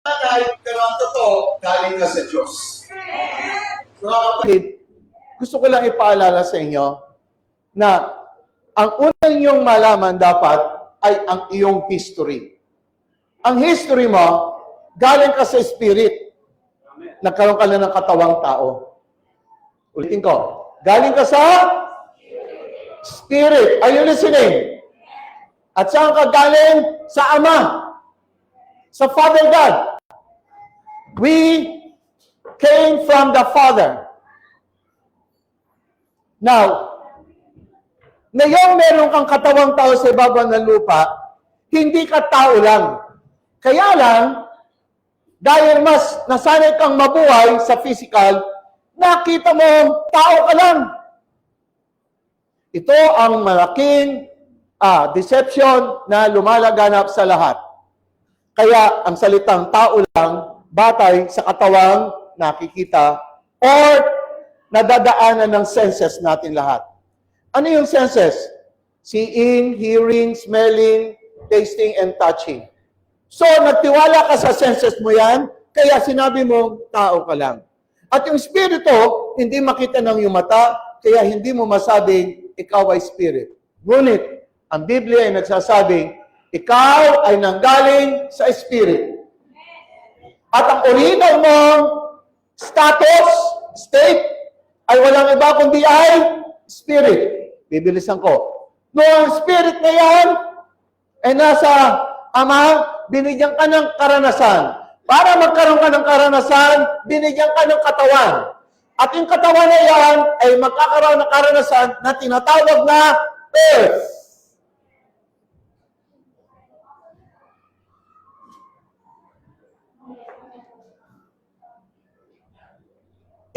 Kahit ka ng totoo, galing ka sa Diyos. Mga kapatid, gusto ko lang ipaalala sa inyo na ang unang iyong malaman dapat ay ang iyong history. Ang history mo, galing ka sa spirit. Nagkaroon ka na ng katawang tao. Ulitin ko, galing ka sa spirit. Are you listening? At saan ka galing? Sa Ama. Sa Father God. We came from the Father. Now, ngayong meron kang katawang tao sa ibabaw ng lupa, hindi ka tao lang. Kaya lang, dahil mas nasanay kang mabuhay sa physical, nakita mo, tao ka lang. Ito ang malaking deception na lumalaganap sa lahat. Kaya ang salitang tao lang, batay sa katawang nakikita or nadadaanan ng senses natin lahat. Ano yung senses? Seeing, hearing, smelling, tasting, and touching. So, nagtiwala ka sa senses mo yan, kaya sinabi mo, tao ka lang. At yung spirito, hindi makita ng iyong mata, kaya hindi mo masabing, ikaw ay spirit. Ngunit, ang Biblia ay nagsasabing, ikaw ay nanggaling sa spirit. At ang original mong status, state, ay walang iba kundi ay spirit. Bibilisan ko. Noong spirit na yan, ay nasa Ama, binigyan ka ng karanasan. Para magkaroon ka ng karanasan, binigyan ka ng katawan. At yung katawan na yan ay magkakaroon ng karanasan na tinatawag na earth.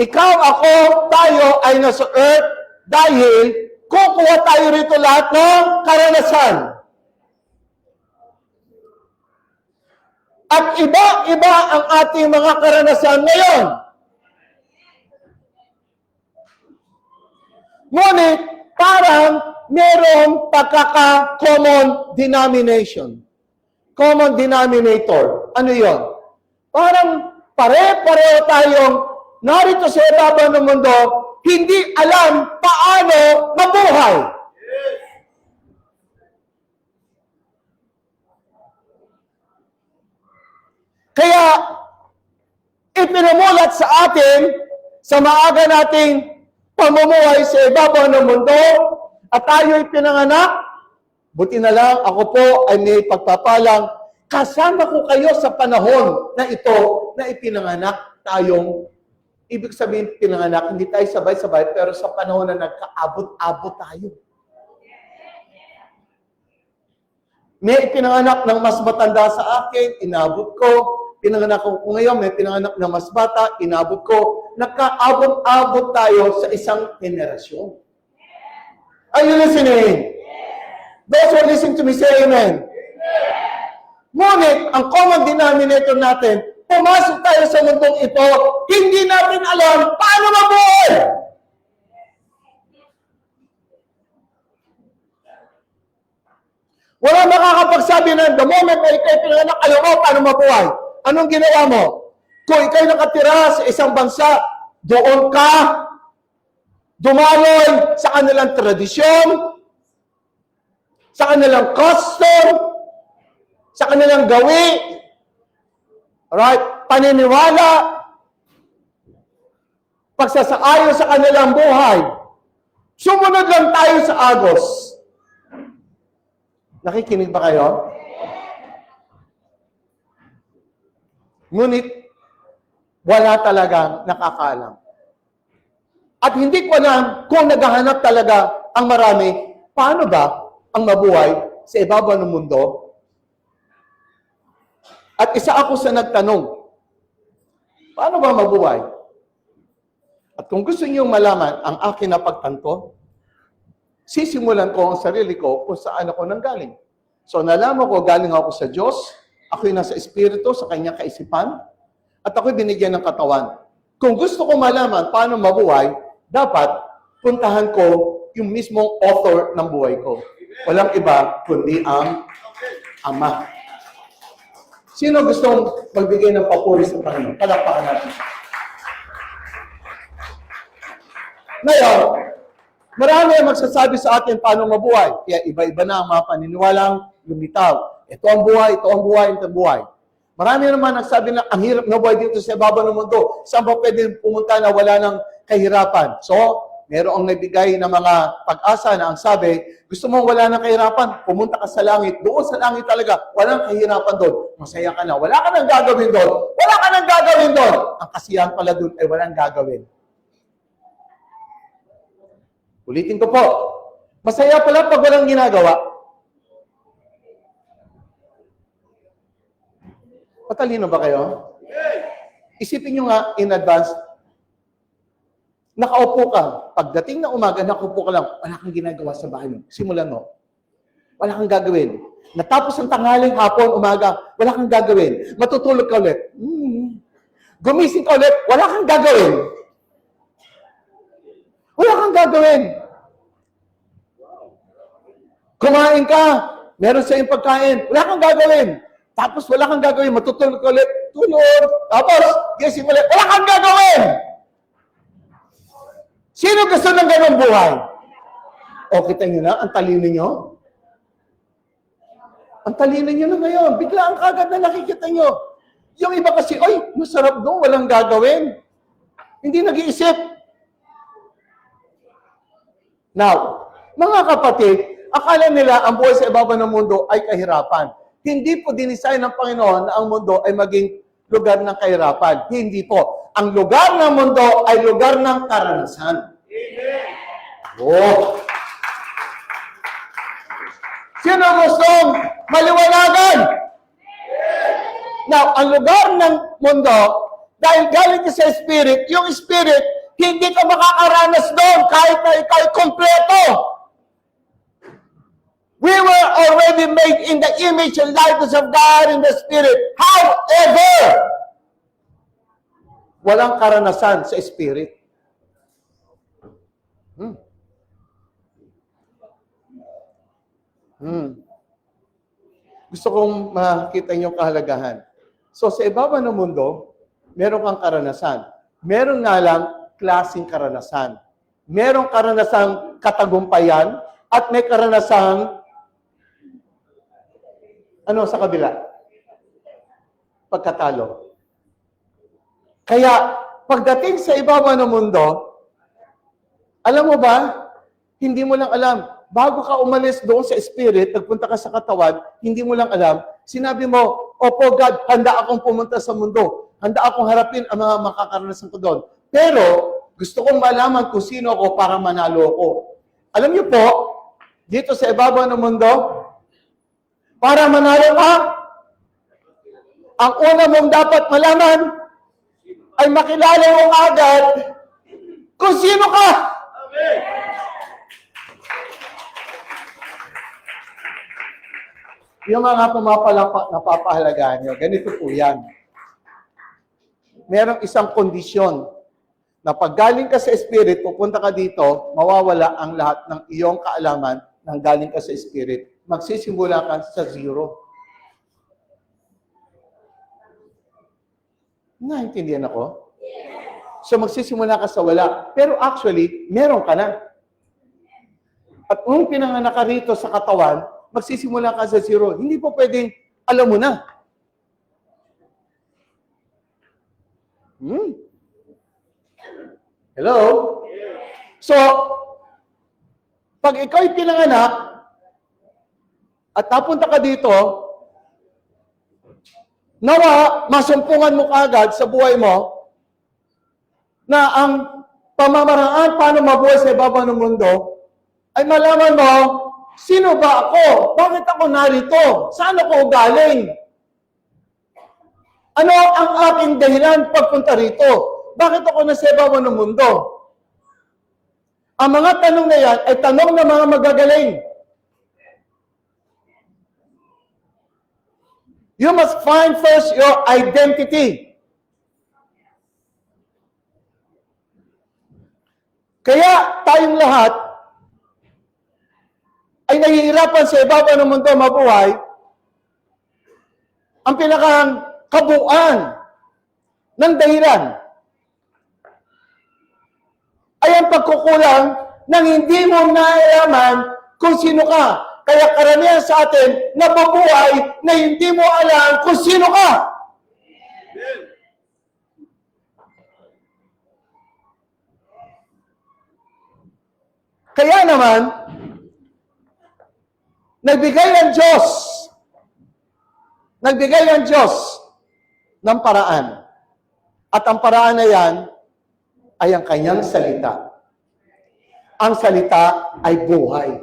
Ikaw, ako, tayo ay nasa earth dahil kukuha tayo rito lahat ng karanasan. At iba-iba ang ating mga karanasan ngayon. Ngunit, parang merong pagkaka-common denomination. Common denominator. Ano yon? Parang pare-pareho tayong narito sa ibabaw ng mundo, hindi alam paano mabuhay. Kaya, ipinamulat sa atin, sa maaga nating pamumuhay sa ibabaw ng mundo, at tayo'y pinanganak, buti na lang, ako po ay may pagpapalang, kasama ko kayo sa panahon na ito, na ipinanganak tayong, ibig sabihin pinanganak, hindi tayo sabay-sabay, pero sa panahon na nagkaabot-abot tayo. May pinanganak ng mas matanda sa akin, inabot ko. Pinanganak ko ngayon, may pinanganak na mas bata, inabot ko. Nagkaabot-abot tayo sa isang henerasyon. Are you listening? Those who are listening to me, say amen. Ngunit, ang common denominator natin, pumasok tayo sa mundong ito, hindi natin alam paano mabuhay. Wala makakapagsabi na the moment na ikaw pinanganak, alam mo paano mabuhay. Anong ginawa mo? Kung ikaw nakatira sa isang bansa, doon ka dumaloy sa kanilang tradisyon, sa kanilang custom, sa kanilang gawi, right? Paniniwala, pagsasaayon sa kanilang buhay. Sumunod lang tayo sa Agos. Nakikinig ba kayo? Ngunit, wala talagang nakakaalam. At hindi ko alam kung naghahanap talaga ang marami, paano ba ang mabuhay sa ibabaw ng mundo? At isa ako sa nagtanong, paano ba mabuhay? At kung gusto niyo malaman ang akin na pagtanto, sisimulan ko ang sarili ko kung saan ako nanggaling. So nalaman ko, galing ako sa Diyos, ako'y nasa Espiritu, sa Kanyang kaisipan, at ako'y binigyan ng katawan. Kung gusto ko malaman paano mabuhay, dapat puntahan ko yung mismong author ng buhay ko. Walang iba, kundi ang Ama. Sino gustong magbigay ng papuri sa Panginoon? Palakpakan natin. Ngayon, marami ang magsasabi sa atin paano mabuhay. Kaya iba-iba na ang mga paniniwalang lumitaw. Ito ang buhay, ito ang buhay, ito ang buhay. Marami naman nagsabi na ang hirap na buhay dito sa ibabaw ng mundo. Saan ba pwede pumunta na wala ng kahirapan? So, merong nagbigay ng mga pag-asa na ang sabi, gusto mong wala ng kahirapan, pumunta ka sa langit. Doon sa langit talaga, walang kahirapan doon. Masaya ka na. Wala ka nang gagawin doon. Wala ka nang gagawin doon. Ang kasiyahan pala doon ay walang gagawin. Ulitin ko po, masaya pala pag walang ginagawa. Matalino ba kayo? Isipin nyo nga in advance, nakaupo ka. Pagdating na umaga, nakaupo ka lang. Wala kang ginagawa sa bahay mo. Simulan mo. Wala kang gagawin. Natapos ang tanghaling hapon, umaga, wala kang gagawin. Matutulog ka ulit. Gumising ka ulit, wala kang gagawin. Wala kang gagawin. Kumain ka, meron sa iyong pagkain, wala kang gagawin. Tapos wala kang gagawin, matutulog ka ulit, tulog. Tapos, gising ulit, wala kang gagawin. Sino gusto ng ganong buhay? O, kita nyo na, ang talino nyo. Ang talino nyo na ngayon. Bigla ang kagad na nakikita nyo. Yung iba kasi, ay, masarap doon, walang gagawin. Hindi nag-iisip. Now, mga kapatid, akala nila ang buhay sa ibabaw ng mundo ay kahirapan. Hindi po dinisign ng Panginoon na ang mundo ay maging lugar ng kahirapan. Hindi po. Ang lugar ng mundo ay lugar ng karanasan. Oh. Sino gustong maliwanagan? Now, ang lugar ng mundo, dahil galing ka sa Spirit, yung Spirit, hindi ka makakaranas doon kahit na ikaw kompleto. We were already made in the image and likeness of God in the Spirit. However, walang karanasan sa Spirit. Gusto kong makita niyo kahalagahan. So, sa ibabaw ng mundo, meron kang karanasan. Meron nga lang klaseng karanasan. Merong karanasang katagumpayan at may karanasang ano sa kabila? Pagkatalo. Kaya, pagdating sa ibabaw ng mundo, alam mo ba, hindi mo lang alam, bago ka umalis doon sa spirit, nagpunta ka sa katawan, hindi mo lang alam, sinabi mo, Opo God, handa akong pumunta sa mundo. Handa akong harapin ang mga makakaranasan ko doon. Pero, gusto kong malaman kung sino ako para manalo ako. Alam niyo po, dito sa ibabaw ng mundo, para manalo ka, ang una mong dapat malaman ay makilala mo agad kung sino ka. Yung mga napapahalagaan nyo, ganito po yan. Merong isang kondisyon na pag galing ka sa Spirit, pupunta ka dito, mawawala ang lahat ng iyong kaalaman nang galing ka sa Spirit. Magsisimula ka sa zero. Naintindihan ako? So magsisimula ka sa wala. Pero actually, meron ka na. At kung pinanganak ka rito sa katawan, magsisimula ka sa zero. Hindi po pwedeng alam mo na. Hello? So, pag ikaw'y pinanganak, at napunta ka dito, nawa, masumpungan mo kaagad sa buhay mo na ang pamamaraan paano mabuhay sa ibabaw ng mundo ay malaman mo, sino ba ako? Bakit ako narito? Saan ako galing? Ano ang aking dahilan pagpunta rito? Bakit ako nasa ibabaw ng mundo? Ang mga tanong na yan ay tanong ng mga magagaling. You must find first your identity. Kaya tayong lahat ay nahihirapan sa ibabaw ng mundo mabuhay. ang pinakang kabuuan ng dahilan ay ang pagkukulang ng hindi mo naialaman kung sino ka. Kaya karamihan sa atin nabubuhay na hindi mo alam kung sino ka. Kaya naman, nagbigay ang Diyos ng paraan. At ang paraan na yan ay ang kanyang salita. Ang salita ay buhay.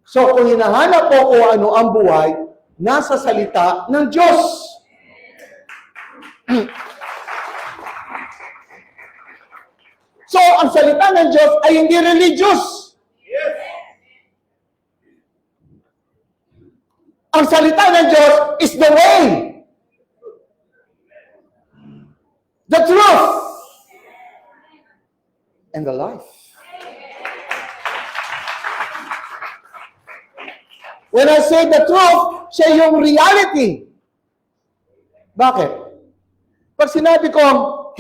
So kung hinahanap po kung ano ang buhay, nasa salita ng Diyos. So ang salita ng Diyos ay hindi religious. Ang salita ng Diyos is the way, the truth, and the life. When I say the truth, siya yung reality. Bakit? Pag sinabi ko,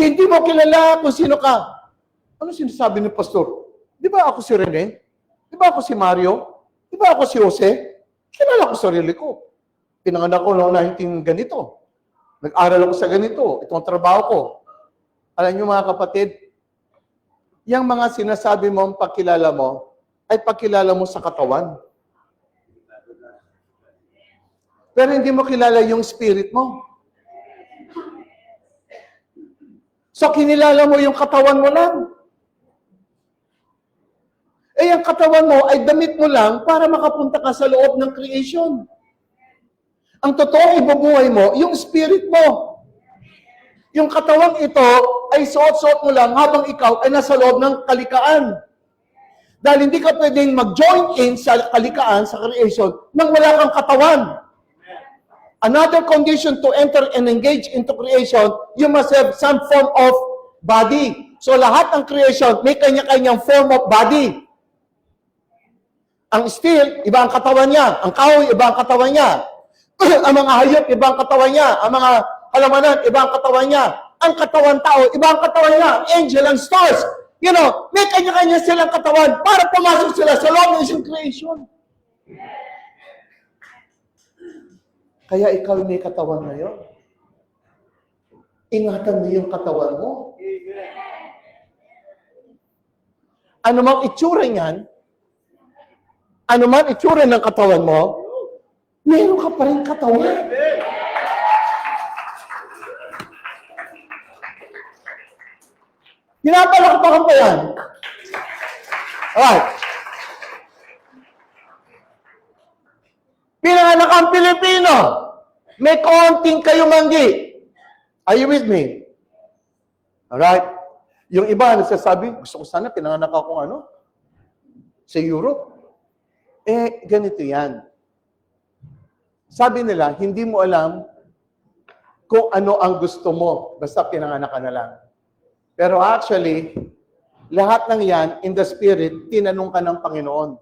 hindi mo kilala kung sino ka, ano sinasabi ni pastor? Di ba ako si Rene? Di ba ako si Mario? Di ba ako si Jose? Kilala ko sarili ko. Pinanganak ko noong 19 ganito. Nag-aral ako sa ganito. Itong trabaho ko. Alam niyo mga kapatid, yung mga sinasabi mo ang pagkilala mo, ay pagkilala mo sa katawan. Pero hindi mo kilala yung spirit mo. So, kinilala mo yung katawan mo lang. Eh, ang katawan mo ay damit mo lang para makapunta ka sa loob ng creation. Ang totoong ibubuhay mo, yung spirit mo. Yung katawang ito ay suot-suot mo lang habang ikaw ay nasa loob ng kalikaan. Dahil hindi ka pwedeng mag-join in sa kalikaan, sa creation, nang wala kang katawan. Another condition to enter and engage into creation, you must have some form of body. So lahat ng creation, may kanya-kanyang form of body. Ang steel, iba ang katawan niya. Ang kahoy, iba ang katawan niya. Ang mga hayop, iba ang katawan niya. Ang mga halamanan, iba ang katawan niya. Ang katawan tao, iba ang katawan niya. Angel and stars. You know, may kanya-kanya silang katawan para pumasok sila sa loob ng isang creation. Kaya ikaw may katawan na yun. Ingatan mo yung katawan mo. Ano mang itsura niyan, ano man itsura ng katawan mo, meron ka pa rin katawan. Pinapalakpakan pa yan. Alright. Pinanganak ang Pilipino. May konting kayumanggi. Are you with me? Alright. Yung iba nagsasabi, gusto ko sana pinanganak akong sa Europe. Eh, ganito yan. Sabi nila, hindi mo alam kung ano ang gusto mo. Basta pinanganak ka na lang. Pero actually, lahat ng yan, in the spirit, tinanong ka ng Panginoon.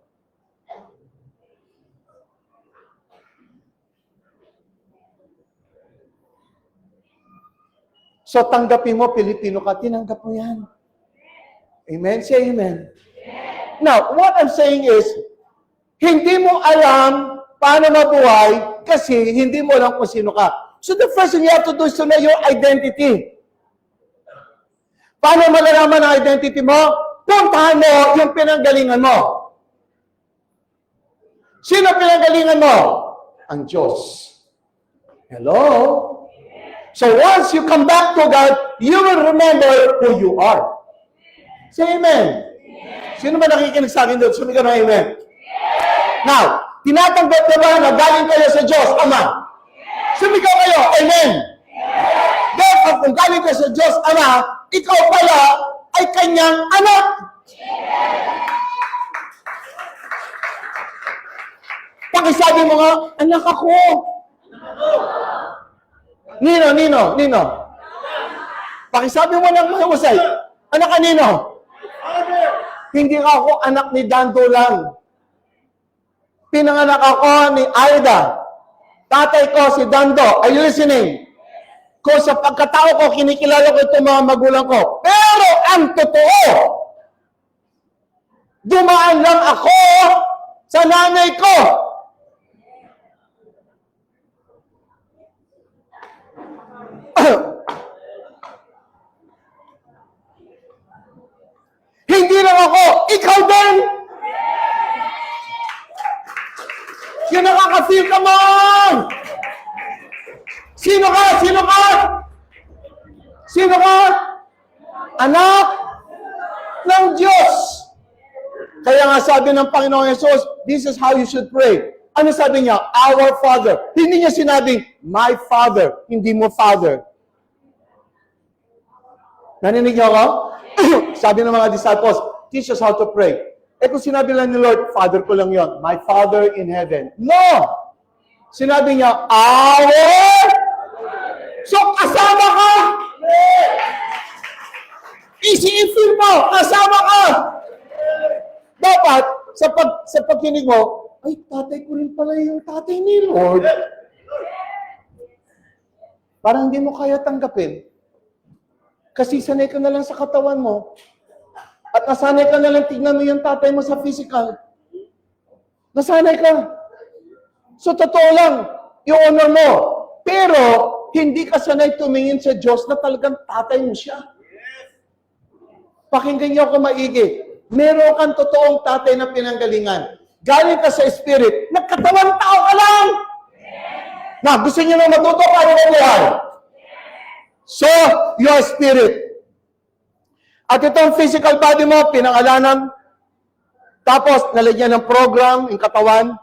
So, tanggapin mo, Pilipino ka, tinanggap mo yan. Amen? Say amen. Now, what I'm saying is, hindi mo alam paano mabuhay kasi hindi mo alam kung sino ka. So the first thing you have to do is to know your identity. Paano malalaman ang identity mo? Puntahan mo yung pinanggalingan mo. Sino pinanggalingan mo? Ang Diyos. Hello? So once you come back to God, you will remember who you are. Say amen. Sino ba nakikinig sa akin doon? Sumigaw na amen. Now, tinatanggap na ba na galing kayo sa Diyos, Ama? Sumigaw kayo, amen. Therefore, kung galing kayo sa Diyos, Ama, ikaw pala ay kanyang anak. Pakisabi mo nga, anak ako. Nino. Pakisabi mo lang mga Jose, anak ka Nino. Hindi ka ako anak ni Dando lang. Pinanganak ako ni Aida. Tatay ko si Dando. Are you listening? Kung sa pagkatao ko, kinikilala ko itong mga magulang ko. Pero ang totoo, dumaan lang ako sa nanay ko. Hindi lang ako, ikaw din. Yung nakaka-feel ka mo! Sino ka? Sino ka? Sino ka? Anak ng Diyos. Kaya nga sabi ng Panginoon Jesus, this is how you should pray. Ano sabi niya? Our Father. Hindi niya sinabing, my Father. Hindi mo Father. Naninig niyo ako? Sabi ng mga disciples, teach us how to pray. Eh kung sinabi lang ni Lord, Father ko lang yon, my Father in heaven. No! Sinabi niya, our... So, kasama ka! Isi-feel mo, kasama ka! Dapat, sa pagkinig mo, ay, tatay ko rin pala yung tatay ni Lord. Parang hindi mo kaya tanggapin. Kasi sanay ka na lang sa katawan mo. At nasanay ka na lang tignan mo yung tatay mo sa physical. Nasanay ka. So, totoo lang, i-honor mo. Pero, hindi ka sanay tumingin sa Diyos na talagang tatay mo siya. Pakinggan niyo ako maigi. Meron kang totoong tatay na pinanggalingan. Galing ka sa spirit, nagkatawang tao ka lang. Na, gusto niyo na matuto para mabuhay. So, your spirit. At itong physical body mo, pinangalanan. Tapos, nalagyan ng program, yung katawan.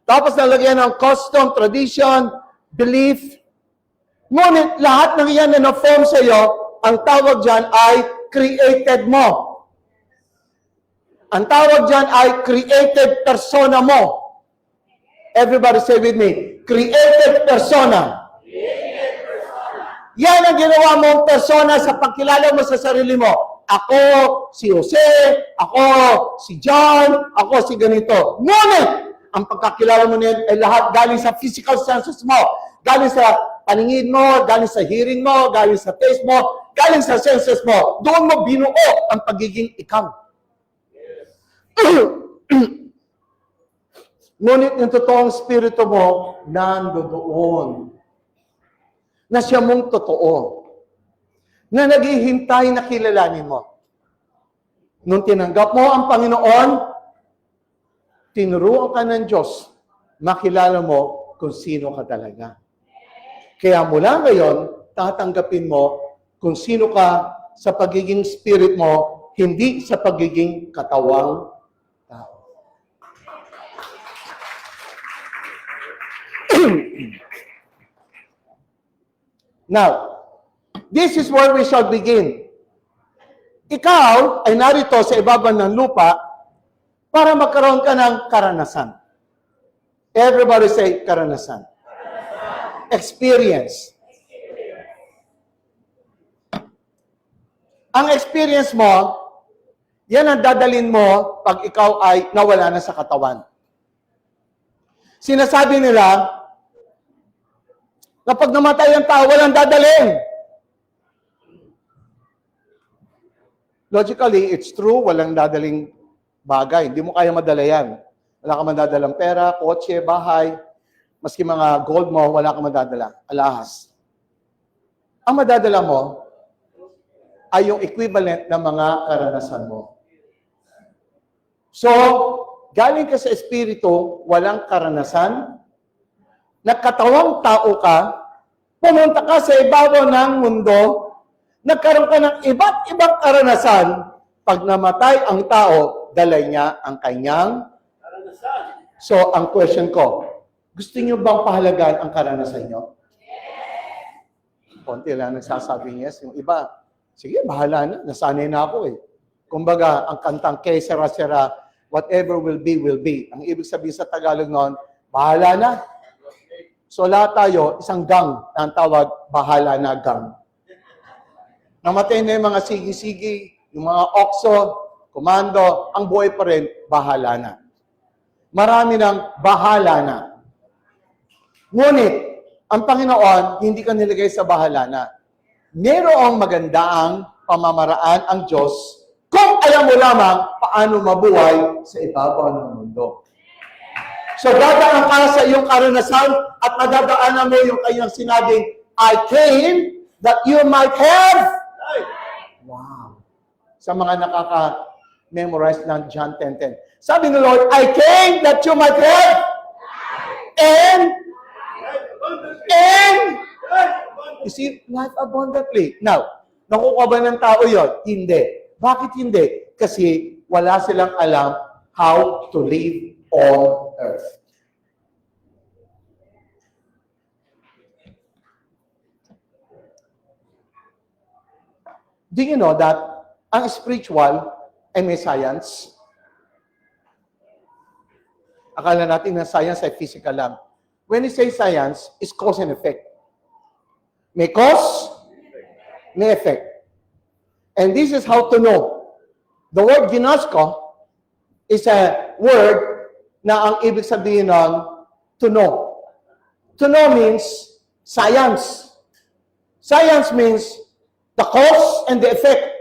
Tapos, nalagyan ng custom, tradition, belief. Ngunit, lahat ng iyan na na-form sa iyo, ang tawag dyan ay created mo. Ang tawag dyan ay created persona mo. Everybody say with me, created persona. Yan ang ginawa mong persona sa pagkilala mo sa sarili mo. Ako, si Jose, ako, si John, ako, si ganito. Ngunit, ang pagkakilala mo niyan ay lahat galing sa physical senses mo. Galing sa paningin mo, galing sa hearing mo, galing sa taste mo, galing sa senses mo. Doon mo binuo ang pagiging ikaw. Ngunit yung totoong spirito mo, nandoon. Na siya mong totoo. Na naghihintay na kilalanin mo. Nung tinanggap mo ang Panginoon, tinuruan ka ng Diyos, makilala mo kung sino ka talaga. Kaya mula ngayon, tatanggapin mo kung sino ka sa pagiging spirit mo, hindi sa pagiging katawang tao. Now, this is where we shall begin. Ikaw ay narito sa ibaba ng lupa para magkaroon ka ng karanasan. Everybody say karanasan. Experience. Ang experience mo, yan ang dadalhin mo pag ikaw ay nawala na sa katawan. Sinasabi nila, kapag namatay ang tao, walang dadalhin. Logically, it's true, walang dadaling bagay. Hindi mo kaya madala yan. Wala ka madadalang pera, kotse, bahay, maski mga gold mo, wala ka madadala. Alahas. Ang madadala mo ay yung equivalent ng mga karanasan mo. So, galing ka sa espiritu, walang karanasan, nagkatawang tao ka, pumunta ka sa ibabaw ng mundo, nagkaroon ka ng iba't ibang karanasan, pag namatay ang tao, dalay niya ang kanyang karanasan. So, ang question ko, gusto niyo bang pahalagaan ang karanasan niyo? Konti lang nagsasabing yes. Yung iba, sige, bahala na. Nasanay na ako eh. Kumbaga, ang kantang que sera sera, whatever will be, will be. Ang ibig sabihin sa Tagalog noon, bahala na. So lahat tayo, isang gang na ang tawag, bahala na gang. Namatay na yung mga sigi-sigi, yung mga okso, komando, ang buhay pa rin, bahala na. Marami ng bahala na. Ngunit, ang Panginoon, hindi ka nilagay sa bahalana. Merong magandang pamamaraan ang Diyos kung alam mo lamang paano mabuhay sa ibabaw ng mundo. So, dadaan ka sa iyong karanasan at madadaanan mo yung kanyang sinabing, I came that you might have. Wow. Sa mga nakaka-memorize ng John 10:10. Sabi ng Lord, I came that you might have and you see, life abundantly. Now, nakukuha ba ng tao yon? Hindi. Bakit hindi? Kasi wala silang alam how to live on earth. Do you know that ang spiritual ay may science? Akala natin na science ay physical lang. When you say science, it's cause and effect. May cause, may effect. And this is how to know. The word ginosko is a word na ang ibig sabihin ng to know. To know means science. Science means the cause and the effect.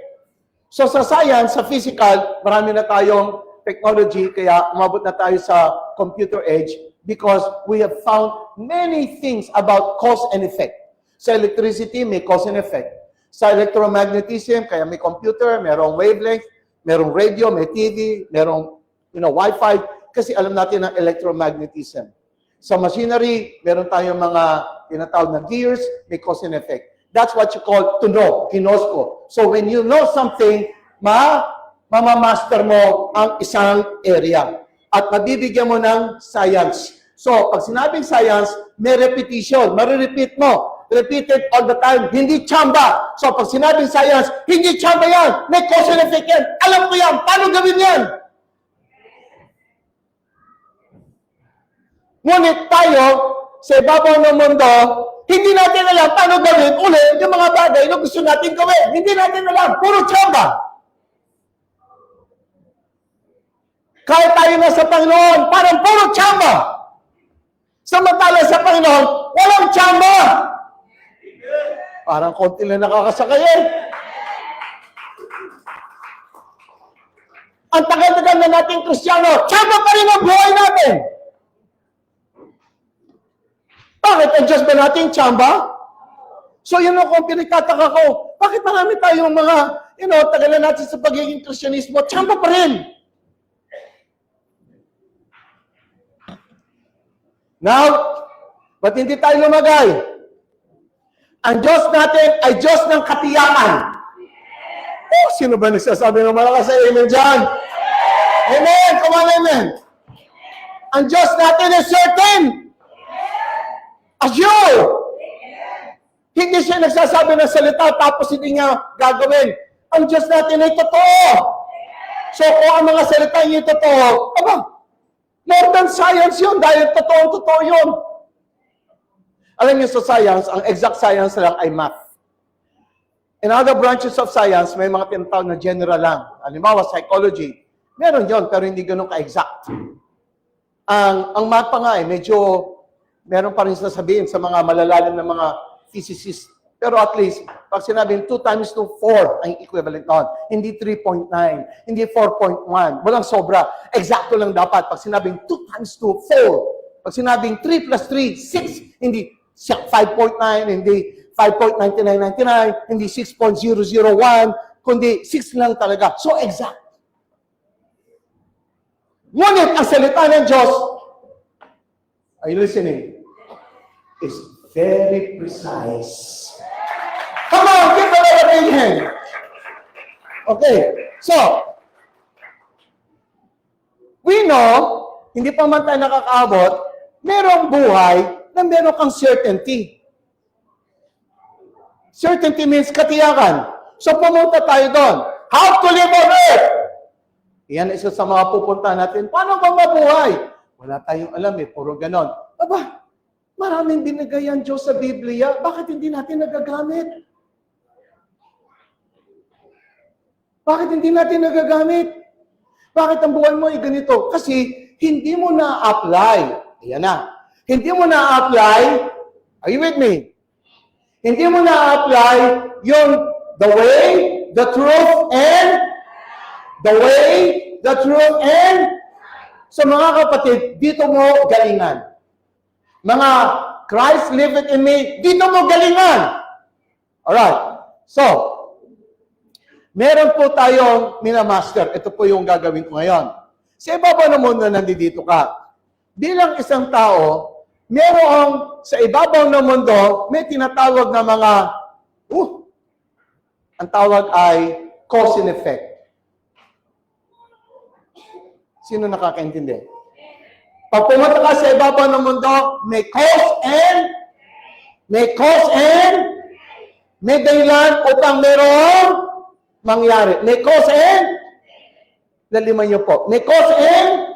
So sa science, sa physical, marami na tayong technology, kaya umabot na tayo sa computer age because we have found many things about cause and effect. Sa electricity, may cause and effect. Sa electromagnetism, kaya may computer, merong wavelength, merong radio, may TV, merong Wi-Fi, kasi alam natin ang electromagnetism. Sa machinery, meron tayong mga tinatawag na gears, may cause and effect. That's what you call to know, ginosko. So when you know something, mamamaster mo ang isang area. At mabibigyan mo ng science. So, pag sinabing science, may repetition. Marirepeat mo. Repeated all the time. Hindi tsamba. So, pag sinabing science, hindi tsamba yan. May cause and effect yan. Alam ko yan. Paano gawin yan? Ngunit tayo, sa ibabaw ng mundo, hindi natin alam paano gawin ulit yung mga bagay na gusto natin gawin. Hindi natin alam. Puro tsamba. Kahit tayo na sa Panginoon, parang puro tsamba. Samantala sa Panginoon, walang tsamba. Parang konti lang nakakasakay eh. Ang tagal-tagal na nating Kristiyano, tsamba pa rin ang buhay natin. Bakit? Ang Diyos ba nating tsamba? So yun ang kung pinagtataka ko, bakit marami tayong mga, tagal na natin sa pagiging Kristyanismo, tsamba pa rin. Now, ba't hindi tayo lumagay? Ang Diyos natin ay Diyos ng katiyakan. Oh, sino ba nagsasabi ng malakas sa amen dyan? Amen! Come on, amen! Ang Diyos natin is certain. Assure. Hindi siya nagsasabi ng salita tapos hindi niya gagawin. Ang Diyos natin ay totoo. So, kung ang mga salita niya totoo, more than science yun, dahil totoo yun. Alam niyo sa science, ang exact science lang ay math. In other branches of science, may mga tinatawag na general lang. Halimbawa, psychology. Meron yon pero hindi ganun ka-exact. Ang math pa nga medyo meron pa rin sasabihin sa mga malalalim na mga physicists. Pero at least, pag sinabing 2 times 2, 4 ang equivalent nun. Hindi 3.9, hindi 4.1. Walang sobra. Eksakto lang dapat. Pag sinabing 2 times 2, 4. Pag sinabing 3 plus 3, 6. Hindi 5.9, hindi 5.9999, hindi 6.001, kundi 6 lang talaga. So exact. Ngunit ang salita ng Diyos, are you listening? Is very precise. Come on, give a little big hand. Okay, so, we know, hindi pa man tayo nakakaabot, merong buhay na meron kang certainty. Certainty means katiyakan. So, pumunta tayo doon. How to live on earth? Yan isa sa mga pupunta natin. Paano ba mabuhay? Wala tayong alam puro ganon. Aba, maraming binigay ang Diyos sa Biblia. Bakit hindi natin nagagamit? Bakit hindi natin nagagamit? Bakit ang buhay mo ay ganito? Kasi hindi mo na-apply. Ayan na. Hindi mo na-apply, are you with me? Hindi mo na-apply yung the way, the truth, and the way, the truth, and so mga kapatid, dito mo galingan. Mga Christ liveth in me, dito mo galingan. Alright. So, meron po tayong minamaster. Ito po yung gagawin ko ngayon. Sa ibabaw ng mundo nandito ka. Bilang isang tao, merong sa ibabaw ng mundo, may tinatawag na mga, ang tawag ay cause and effect. Sino nakakaintindi? Pag pumunta ka sa ibabaw ng mundo, may cause and may dahilan upang merong mangyari. May cause and laliman niyo po. May cause and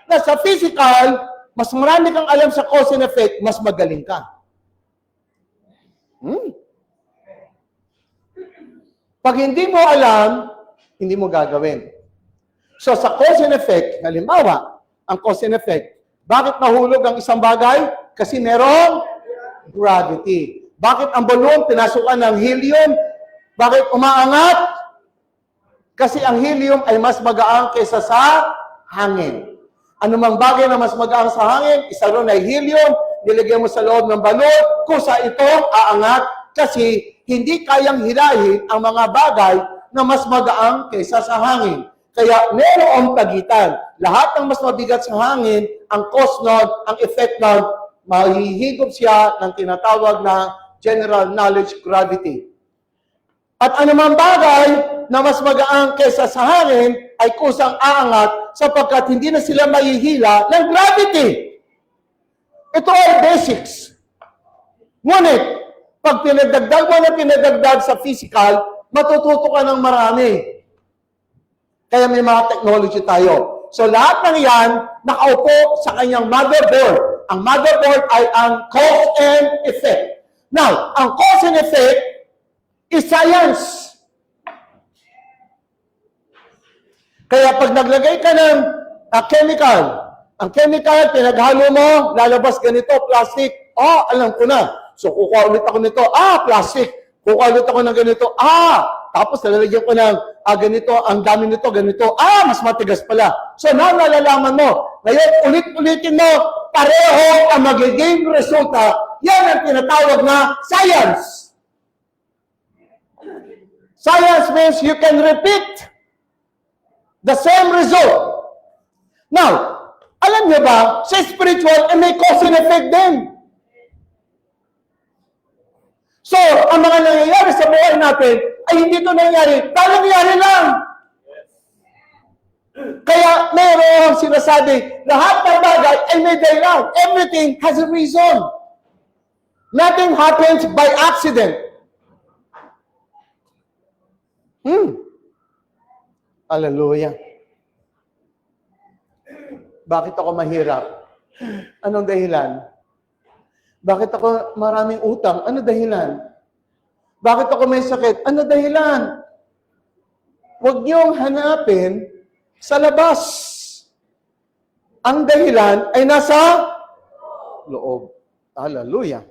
na sa physical, mas marami kang alam sa cause and effect, mas magaling ka. Pag hindi mo alam, hindi mo gagawin. So sa cause and effect, halimbawa, ang cause and effect, bakit nahulog ang isang bagay? Kasi merong gravity. Bakit ang balloon pinasukan ng helium? Bakit umaangat? Kasi ang helium ay mas magaang kaysa sa hangin. Anumang bagay na mas magaang sa hangin, isa ron ay helium, nilagyan mo sa loob ng balon, kusa itong aangat kasi hindi kayang hilahin ang mga bagay na mas magaang kaysa sa hangin. Kaya mayroong pagitan. Lahat ng mas mabigat sa hangin, ang cause nun, ang effect nun, mahihigop siya ng tinatawag na general knowledge gravity. At anumang bagay na mas magaang kaysa sa hangin ay kusang aangat sapagkat hindi na sila mahihila ng gravity. Ito ay basics. Ngunit, pag pinagdagdag mo na pinagdagdag sa physical, matututo ka ng marami. Kaya may mga technology tayo. So lahat ng yan, nakaupo sa kanyang motherboard. Ang motherboard ay ang cause and effect. Now, ang cause and effect is science. Kaya pag naglagay ka ng chemical, ang chemical, pinaghalo mo, lalabas ganito, plastic. Alam ko na. So, kukuha ulit ako nito. Plastic. Kukuha ulit ako ng ganito. Tapos, lalagyan ko ng ganito, ang dami nito, ganito. Mas matigas pala. So, now, nalalaman mo. Ngayon, ulit-ulitin mo, pareho ang magiging resulta. Yan ang tinatawag na science. Science means you can repeat the same result. Now, alam niyo ba, sa spiritual, may cause and effect din. So, ang mga nangyayari sa buhay natin ay hindi ito nangyayari. Nangyayari lang. Kaya mayroong sinasabi, lahat ng bagay ay may dahilan. Everything has a reason. Nothing happens by accident. Hallelujah. Bakit ako mahirap? Anong dahilan? Bakit ako maraming utang? Ano dahilan? Bakit ako may sakit? Ano dahilan? Huwag niyong hanapin sa labas. Ang dahilan ay nasa loob. Hallelujah.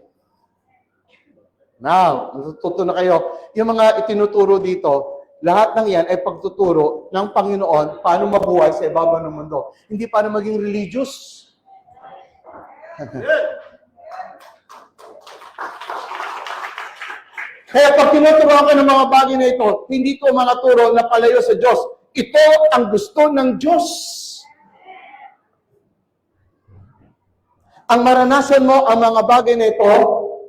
Now, natututo na kayo. Yung mga itinuturo dito, lahat ng yan ay pagtuturo ng Panginoon paano mabuhay sa ibabaw ng mundo. Hindi paano maging religious. Kaya pag tinuturuan ka ng mga bagay na ito, hindi ito mga turo na palayo sa Diyos. Ito ang gusto ng Diyos. Ang maranasan mo ang mga bagay na ito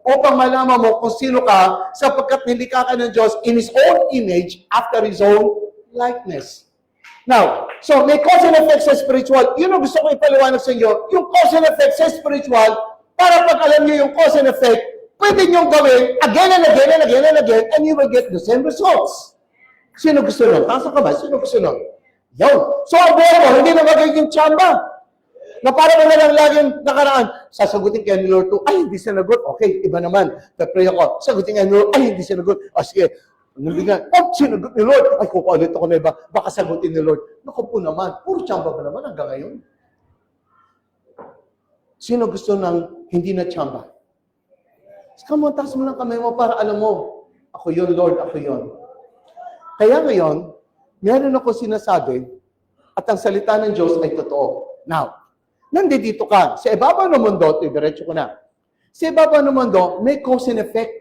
upang malaman mo kung sino ka sapagkat nilikha ka ng Diyos in His own image after His own likeness. Now, so may cause and effect sa spiritual. Yun ang gusto ko ipaliwanag sa inyo. Yung cause and effect sa spiritual, para pag alam niyo yung cause and effect, pwede niyong gawin again and again and again and again and you will get the same results. Sino gusto nun? Taas ang kamay. Sino gusto nun? Yun. So, ang buhay mo, hindi na magiging tsamba. Na parang na lang laging nakaraan, sasagutin kaya ni Lord to, ay, hindi sinagot. Okay, iba naman. Pray ako, sagutin kaya ni Lord, ay, hindi sinagot. Sige, nabigyan, sinagot ni Lord. Ay, kukulit ako na iba. Baka sagutin ni Lord. Naku po naman, puro tsamba ba naman hanggang ngayon? Sino gusto ng hindi na tsamba? Come on, taas mo ng kamay mo para alam mo, ako yun, Lord, ako yun. Kaya ngayon, meron ako sinasabi at ang salita ng Diyos ay totoo. Now, nandito ka. Sa ibabaw ng mundo, diretso ko na. Sa ibabaw ng mundo, may cause and effect.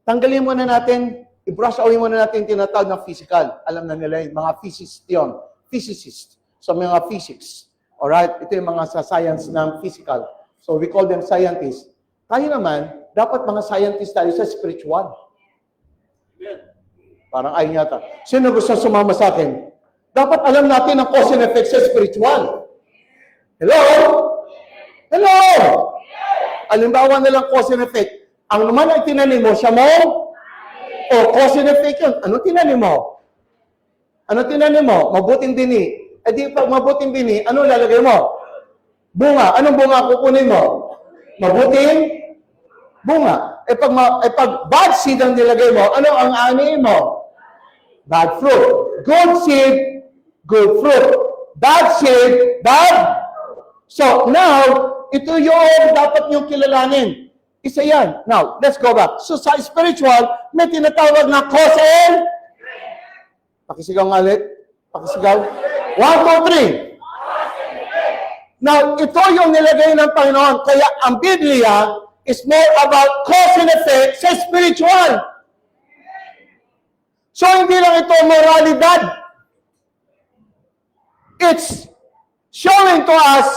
Tanggalin muna natin, i-brush away muna natin yung tinatawag ng physical. Alam na nila yung mga physicist yun. Physicist. So, mga physics. Alright? Ito yung mga sa science ng physical. So, we call them scientists. Tayo naman, dapat mga scientists tayo sa spiritual. Parang ayun yata. Sino gusto sumama sa akin? Dapat alam natin ang cause and effect sa spiritual. Hello? Hello? Alimbawa na lang cause and effect. Ang naman ay tinanim mo, siya mo? O cause and effect yun. Ano tinanim mo? Ano tinanim mo? Mabuting bini. E di pag mabuting bini, ano lalagay mo? Bunga. Anong bunga kukunin mo? Mabuting bunga. E pag bad seed ang nilagay mo, ano ang ani mo? Bad fruit. Good seed, good fruit. Bad seed, bad. So now, ito yung dapat niyong kilalanin. Isa yan. Now, let's go back. So sa spiritual, may tinatawag na cause and pakisigaw nga ulit. Pakisigaw. 1, 2, 3. Now, ito yung nilagay ng Panginoon. Kaya ang Biblia is more about cause and effect sa spiritual. So, hindi lang ito moralidad. It's showing to us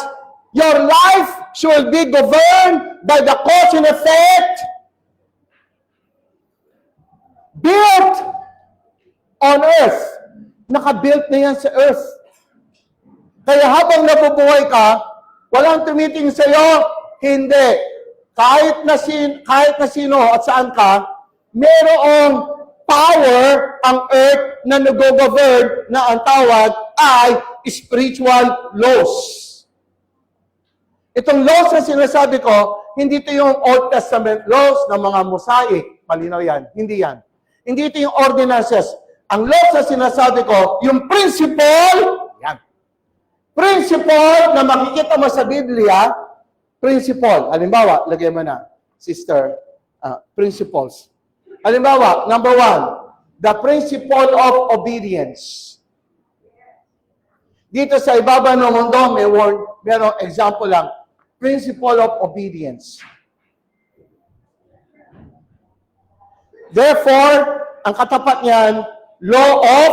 your life should be governed by the cause and effect built on earth. Naka-built na yan sa earth. Kaya habang nabubuhay ka, walang tumitingin sa iyo, hindi. Kahit na sino at saan ka, mayroong power ang earth na nag-govern na ang tawag ay spiritual laws. Itong laws na sinasabi ko, hindi ito yung Old Testament laws ng mga Mosaic. Malinaw yan. Hindi yan. Hindi ito yung ordinances. Ang laws na sinasabi ko, yung principle, yan. Principle na makikita mo sa Biblia, principle. Halimbawa, lagay mo na, sister, principles. Halimbawa, number 1, the principle of obedience. Dito sa ibaba ng mundo, mayroong example lang, principle of obedience. Therefore, ang katapat niyan, law of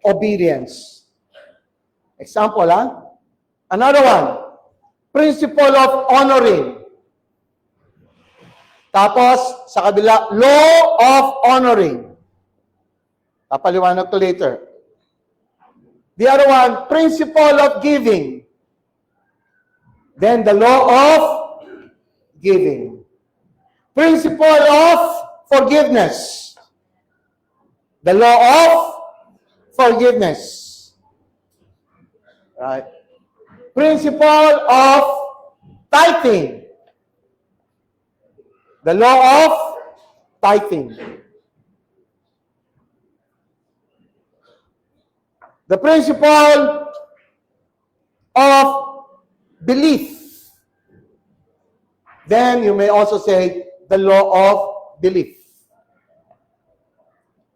obedience. Example, Another one, principle of honoring. Tapos, sa kabila, law of honoring. Papaliwanag to later. The other one, principle of giving. Then the law of giving. Principle of forgiveness. The law of forgiveness. Right? Principle of tithing. The law of tithing. The principle of belief. Then you may also say the law of belief.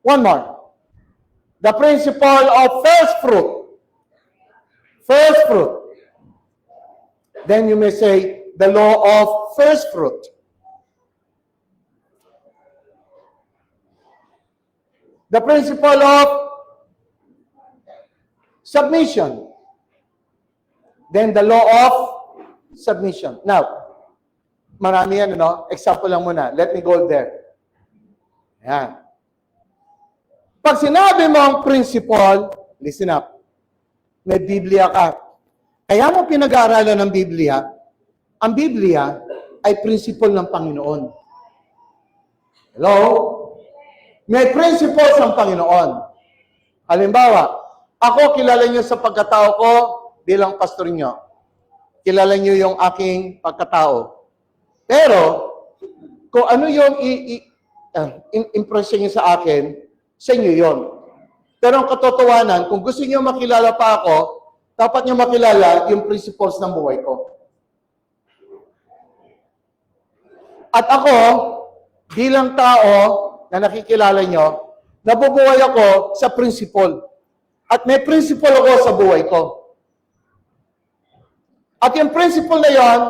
One more. The principle of first fruit. First fruit. Then you may say the law of first fruit. The principle of submission. Then the law of submission. Now, marami yan, Example lang muna. Let me go there. Yan. Pag sinabi mo ang principle, listen up. May Biblia ka. Kaya mo pinag-aaralan ng Biblia, ang Biblia ay principle ng Panginoon. Hello? May principles ang Panginoon. Halimbawa, ako kilala niyo sa pagkatao ko bilang pastor niyo. Kilala niyo yung aking pagkatao. Pero, kung ano yung impression niyo sa akin, sa inyo yun. Pero ang katotohanan, kung gusto niyo makilala pa ako, dapat niyo makilala yung principles ng buhay ko. At ako, bilang tao na nakikilala nyo, nabubuhay ako sa principle. At may principle ako sa buhay ko. At yung principle na yon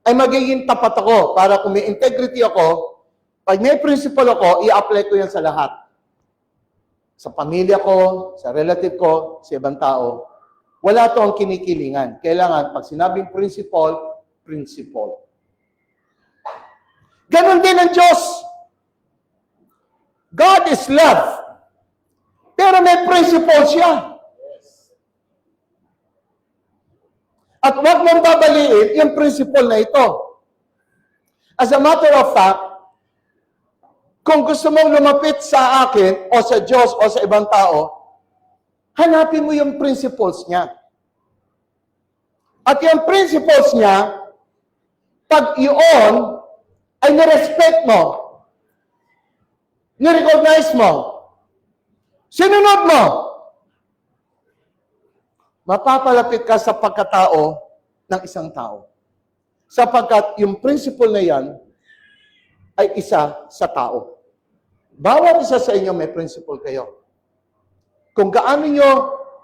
ay magiging tapat ako para kung may integrity ako, pag may principle ako, i-apply ko yan sa lahat. Sa pamilya ko, sa relative ko, sa ibang tao. Wala to ang kinikilingan. Kailangan, pag sinabing principle, principle. Ganon din ang Diyos. God is love. Pero may principle siya. At huwag mong babaliin yung principle na ito. As a matter of fact, kung gusto mong lumapit sa akin o sa Diyos o sa ibang tao, hanapin mo yung principles niya. At yung principles niya, pag iyon ay nirespect mo, nirecognize mo, sinunod mo, mapapalapit ka sa pagkatao ng isang tao. Sapagkat yung principle na yan ay isa sa tao. Bawat isa sa inyo may principle kayo. Kung gaano nyo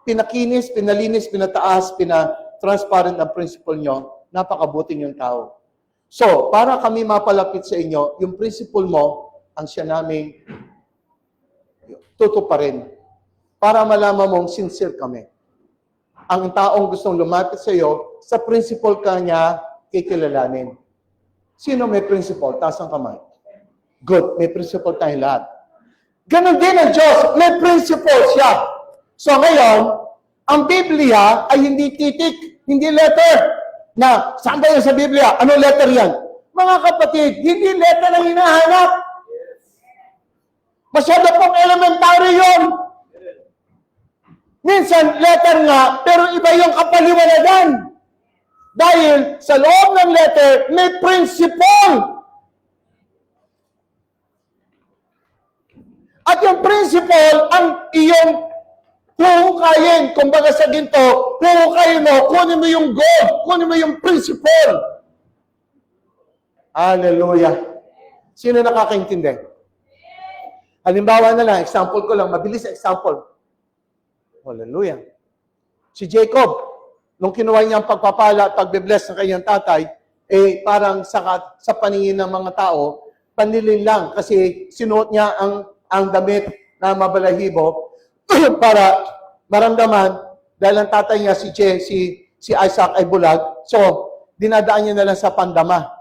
pinakinis, pinalinis, pinataas, pinatransparent ang principle nyo, napakabuti yung tao. So, para kami mapalapit sa inyo, yung principle mo, ang siya naming tutuparin. Para malaman mong sincere kami. Ang taong gustong lumapit sa iyo, sa principle ka niya kikilalanin. Sino may principle? Taas ang kamay. Good. May principle tayong lahat. Ganon din ang Diyos. May principle siya. So ngayon, ang Biblia ay hindi titik, hindi letter. Na, saan ba yan sa Biblia? Anong letter yan? Mga kapatid, hindi letter ang hinahanap. Masyado pong elementary yun. Minsan, letter nga, pero iba yung kapaliwanagan. Dahil sa loob ng letter, may principle. At yung principle, ang iyong huhukayin. Kumbaga sa ginto, huhukayin mo, kunin mo yung gold, kunin mo yung principle. Hallelujah. Sino nakakaintindi? Halimbawa na lang, example ko lang, mabilis example. Hallelujah. Si Jacob, nung kinuha niya ang pagpapala at pagbe-bless ng kanyang tatay, parang sa paningin ng mga tao, panlilin lang kasi sinuot niya ang damit na mabalahibo para maramdaman dahil ang tatay niya si Isaac ay bulag. So, dinadaan niya na lang sa pandama.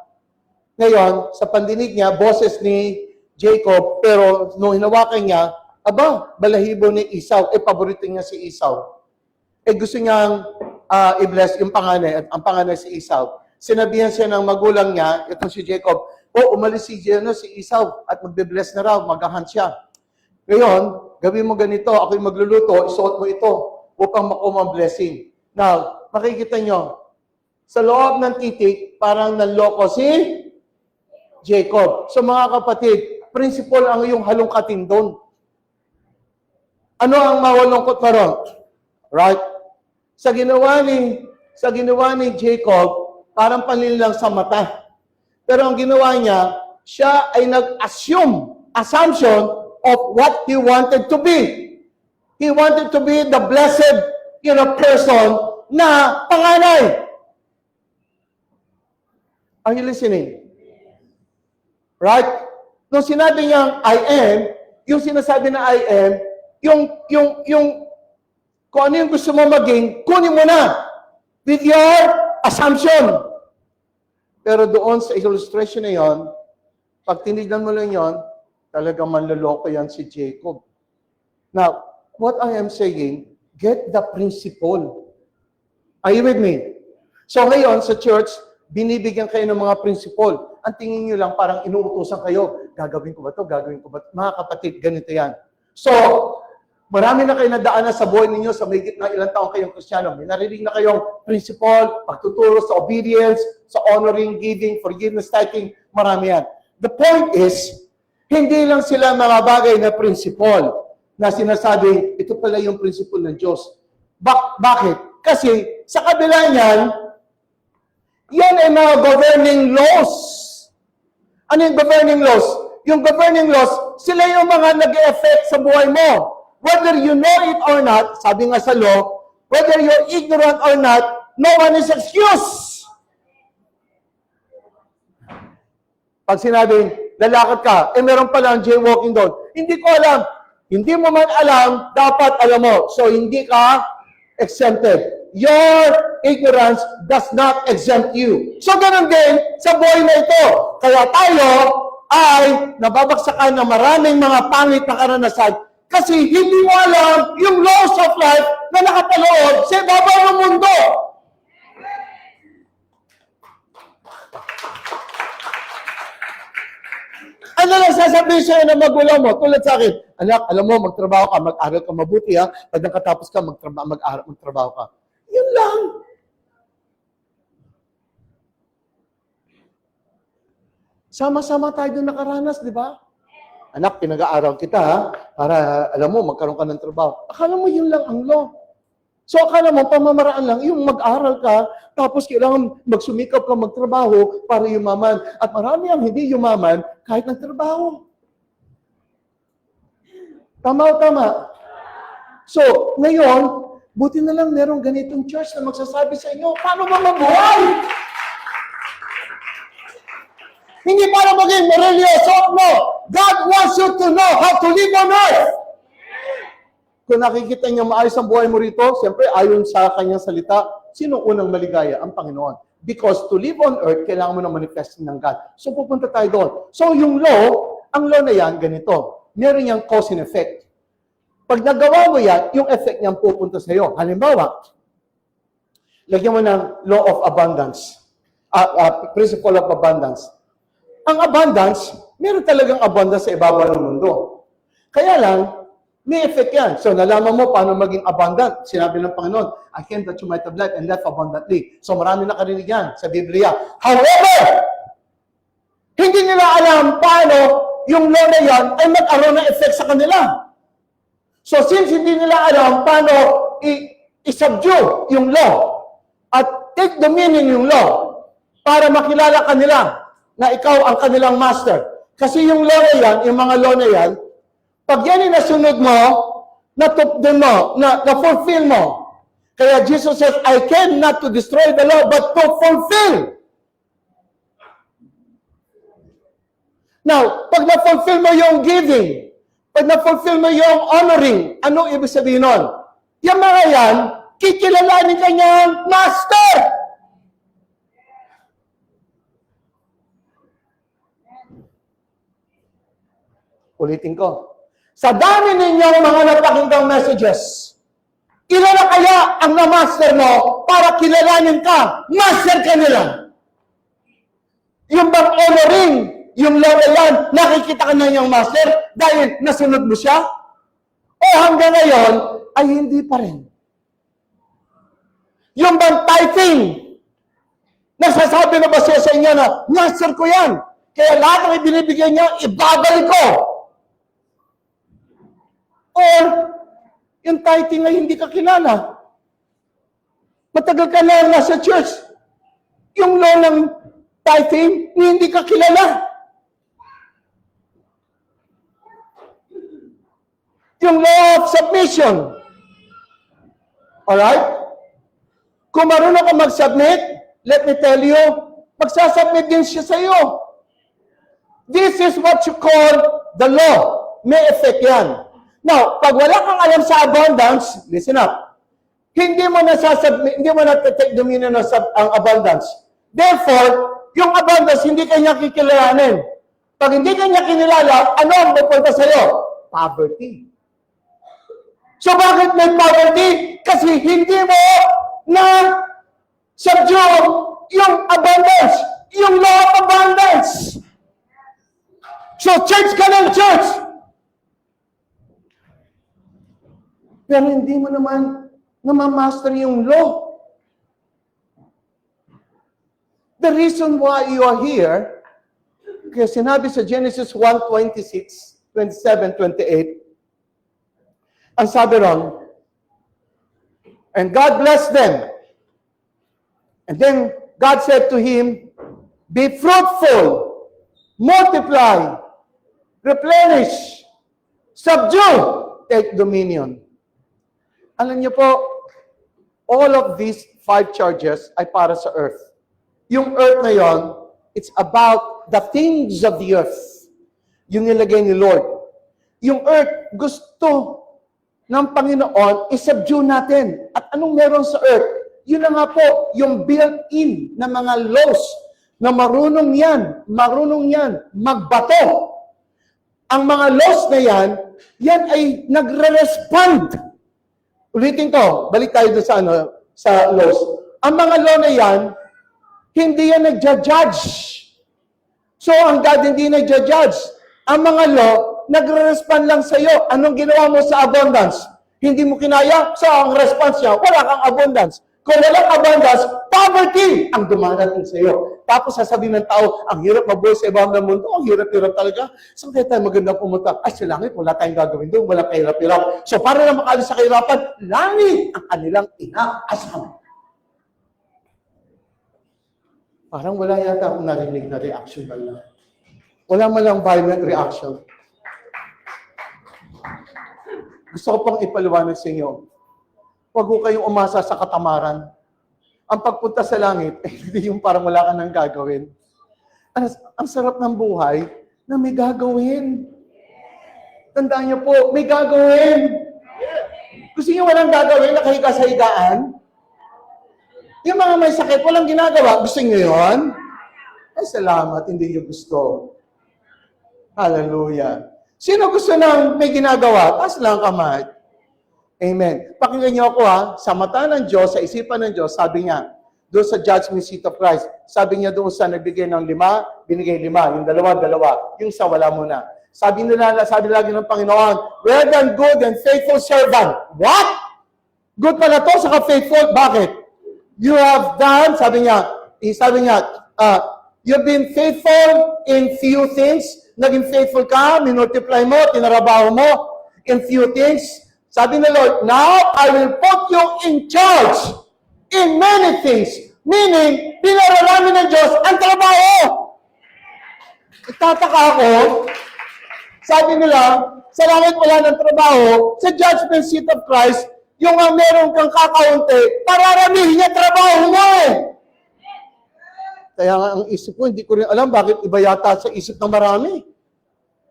Ngayon, sa pandinig niya, boses ni Jacob, pero nung hinawakan niya, aba, balahibo ni Esau. Paborito niya si Esau. Gusto niyang i-bless yung panganay, at ang panganay si Esau. Sinabihan siya ng magulang niya, itong si Jacob, umalis si Esau at magbe-bless na raw, magahan siya. Ngayon, gawin mo ganito, ako'y magluluto, isuot mo ito upang makuha ang blessing. Now, makikita nyo, sa loob ng titik, parang nanloko si Jacob. So mga kapatid, principle ang iyong halongkatin doon. Ano ang mawalungkot pa ron? Right? Sa ginawa ni Jacob, parang panlilin lang sa mata. Pero ang ginawa niya, siya ay assumption of what he wanted to be. He wanted to be the blessed, person na panganay. Are you listening? Right? Nung sinabi niyang I am, yung sinasabi na I am, kung ano yung gusto mo maging, kunin mo na with your assumption. Pero doon sa illustration na yon, pag tinignan mo lang yon, talagang manloloko yan si Jacob. Now, what I am saying, get the principle. Are you with me? So ngayon, sa church, binibigyan kayo ng mga principle. Ang tingin nyo lang, parang inuutosan kayo, gagawin ko ba ito, gagawin ko ba ito? Mga kapatid, ganito yan. So, marami na kayo nadaanan sa buhay ninyo sa may gitna ilang taong kayong Kristiyano. May narinig na kayong principle, pagtuturo sa obedience, sa honoring, giving, forgiveness, tithing, marami yan. The point is, hindi lang sila mga bagay na principle na sinasabi, ito pala yung principle ng Diyos. Bakit? Kasi sa kabila niyan, Yan ay mga governing laws. Ano yung governing laws? Yung governing laws, sila yung mga nag-e-effect sa buhay mo. Whether you know it or not, sabi nga sa law, whether you're ignorant or not, no one is excused. Pag sinabing, lalakad ka, meron palang jaywalking doon. Hindi ko alam. Hindi mo man alam, dapat alam mo. So, hindi ka exempted. Your ignorance does not exempt you. So, ganun din sa buhay na ito. Kaya tayo ay nababagsakan ng maraming mga pangit na karanasan kasi hindi mo alam yung laws of life na nakapaloob sa ibabaw ng mundo. Ano lang sasabihin sa'yo ng magulang mo? Tulad sa akin, anak, alam mo, magtrabaho ka, mag-aral ka mabuti ha. Pag nakatapos ka, magtrabaho ka. Yun lang. Sama-sama tayo doon nakaranas, di ba? Anak, pinag-aaral kita ha, para alam mo, magkaroon ka ng trabaho. Akala mo yun lang ang law. So akala mo, pamamaraan lang, yung mag-aral ka, tapos kailangan magsumikap ka magtrabaho para yumaman. At marami ang hindi yumaman kahit nagtrabaho. Tama o tama? So, ngayon, buti na lang merong ganitong church na magsasabi sa inyo, paano ba mabuhay? Hindi para maging religyoso, no. God wants you to know how to live on earth. Kung nakikita niya maayos ang buhay mo rito, siyempre, ayon sa kanyang salita, sino unang maligaya? Ang Panginoon. Because to live on earth, kailangan mo na manifesting ng God. So, pupunta tayo doon. So, yung law, ang law na yan, ganito. Meron niyang cause and effect. Pag nagawa mo yan, yung effect niyang pupunta sa iyo. Halimbawa, lagyan mo ng law of abundance. Principle of abundance. Ang abundance, meron talagang abundance sa ibabaw ng mundo. Kaya lang, may effect yan. So, nalaman mo paano maging abundant. Sinabi ng Panginoon, I came that you might have life and life abundantly. So, marami nakarinig yan sa Biblia. However, hindi nila alam paano yung law na yan ay mag-aroon ng effect sa kanila. So, since hindi nila alam paano i-subdue yung law at take dominion yung law para makilala kanila na ikaw ang kanilang master. Kasi yung law na yan, yung mga law na yan, pag yan ay nasunod mo, natupdon mo, na-fulfill mo. Kaya Jesus says, I came not to destroy the law, but to fulfill. Now, pag na-fulfill mo yung giving, pag na-fulfill mo yung honoring, ano ibig sabihin nun? Yung mga yan, kikilalanin kanyang master. Ulitin ko. Sa dami ninyong mga napakinggang messages, ilan na kaya ang na-master mo para kilalanin ka? Master ka nila. Yung bang honoring, yung law na yan, nakikita ka na yung master dahil nasunod mo siya? O hanggang ngayon, ay hindi pa rin. Yung bang tithing, nagsasabi na ba siya sa inyo na, master ko yan, kaya lahat ng ibinibigay niya, ibabalik ko. Or, yung tithing ay hindi ka kilala. Matagal ka na nasa church. Yung law ng tithing, hindi ka kilala. Yung law of submission. Alright? Kung marunong ka mag-submit, let me tell you, magsasubmit din siya sa iyo. This is what you call the law. May effect yan. Now, pag wala kang alam sa abundance, listen up. Hindi mo na-take dominion ang abundance. Therefore, yung abundance, hindi kanya kikilalanin. Pag hindi kanya kinilala, ano ang pupunta sa'yo? Poverty. So, bakit may poverty? Kasi hindi mo na subdue yung abundance, yung law of abundance. So, church ka ng church. Pero hindi mo naman namamaster yung law. The reason why you are here, kaya sinabi sa Genesis 1:26, 27, 28, ang sabi ron, and God blessed them. And then, God said to him, be fruitful, multiply, replenish, subdue, take dominion. Alam niyo po, all of these 5 charges ay para sa earth. Yung earth na yon, it's about the things of the earth. Yung nilagay ni Lord. Yung earth, gusto ng Panginoon, isubdue natin. At anong meron sa earth? Yun na nga po, yung built-in na mga laws na marunong yan magbato. Ang mga laws na yan ay nagre-respond. Ulitin ko, balik tayo doon sa laws. Ang mga law na yan, hindi yan nagja-judge. So, ang God hindi nagja-judge. Ang mga law, nagre-respond lang sa iyo. Anong ginawa mo sa abundance? Hindi mo kinaya? So, ang response niya, wala kang abundance. Kung walang abundance, poverty ang dumarating sa iyo. Tapos sasabihin ng tao, ang hirap mabuhay sa ibang ng mundo, ang hirap-hirap talaga. Saan kaya tayo magandang pumunta? Ay, sa langit, wala tayong gagawin doon, wala kahirap-hirap. So, para na makaalis sa kahirapan, langit ang kanilang inaasam. Parang wala yata akong narinig na reaction ba lang. Wala malang violent reaction. Gusto ko pang ipaliwanag sa inyo. Huwag ko kayong umasa sa katamaran. Ang pagpunta sa langit, hindi yung parang wala ka nang gagawin. Ang sarap ng buhay na may gagawin. Tandaan niyo po, may gagawin. Gusto niyo walang gagawin, nakahiga sa higaan? Yung mga may sakit, walang ginagawa. Gusto niyo yun? Ay, salamat, hindi niyo gusto. Hallelujah. Sino gusto nang may ginagawa? Taas lang kamay. Amen. Pakinggan niyo ako sa mata ng Diyos, sa isipan ng Diyos, sabi niya, doon sa judgment seat of Christ, sabi niya doon sa nagbigay ng 5, binigay 5, yung 2, 2, yung sa wala muna. Sabi lagi ng Panginoon, well done, good and faithful servant. What? Good pala to, saka faithful. Bakit? You have done, sabi niya, you've been faithful in few things. Naging faithful ka, minultiply mo, tinarabaho mo in few things. Sabi ng Lord, now I will put you in charge in many things. Meaning, pinararami ng Diyos ang trabaho. Itataka ako, sabi nila, sa langit wala ng trabaho, sa judgment seat of Christ, yung meron kang kakaunti, pararamihin niya trabaho mo eh. Kaya nga ang isip ko, hindi ko rin alam bakit iba yata sa isip ng marami.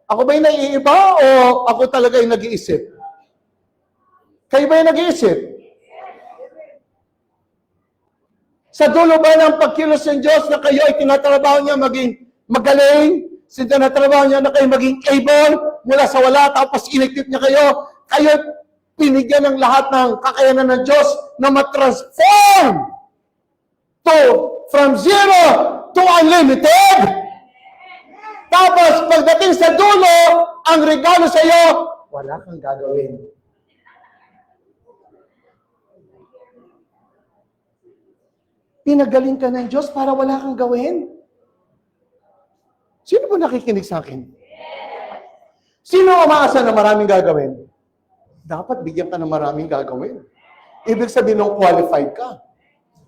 Ako ba yung naiiba o ako talaga yung nag-iisip? Kayo ba yung nag-iisip? Sa dulo ba ng pagkilos ng Diyos na kayo ay tinatrabaho niya maging magaling? Tinatrabaho niya na kayo maging able mula sa wala tapos inequip niya kayo? Kayo pinigyan ng lahat ng kakayanan ng Diyos na matransform from zero to unlimited? Tapos pagdating sa dulo, ang regalo sa iyo, wala kang gagawin. Pinagaling ka ng Diyos para wala kang gawin? Sino po nakikinig sa akin? Sino umaasa na maraming gagawin? Dapat bigyan ka ng maraming gagawin. Ibig sabihin ng qualified ka.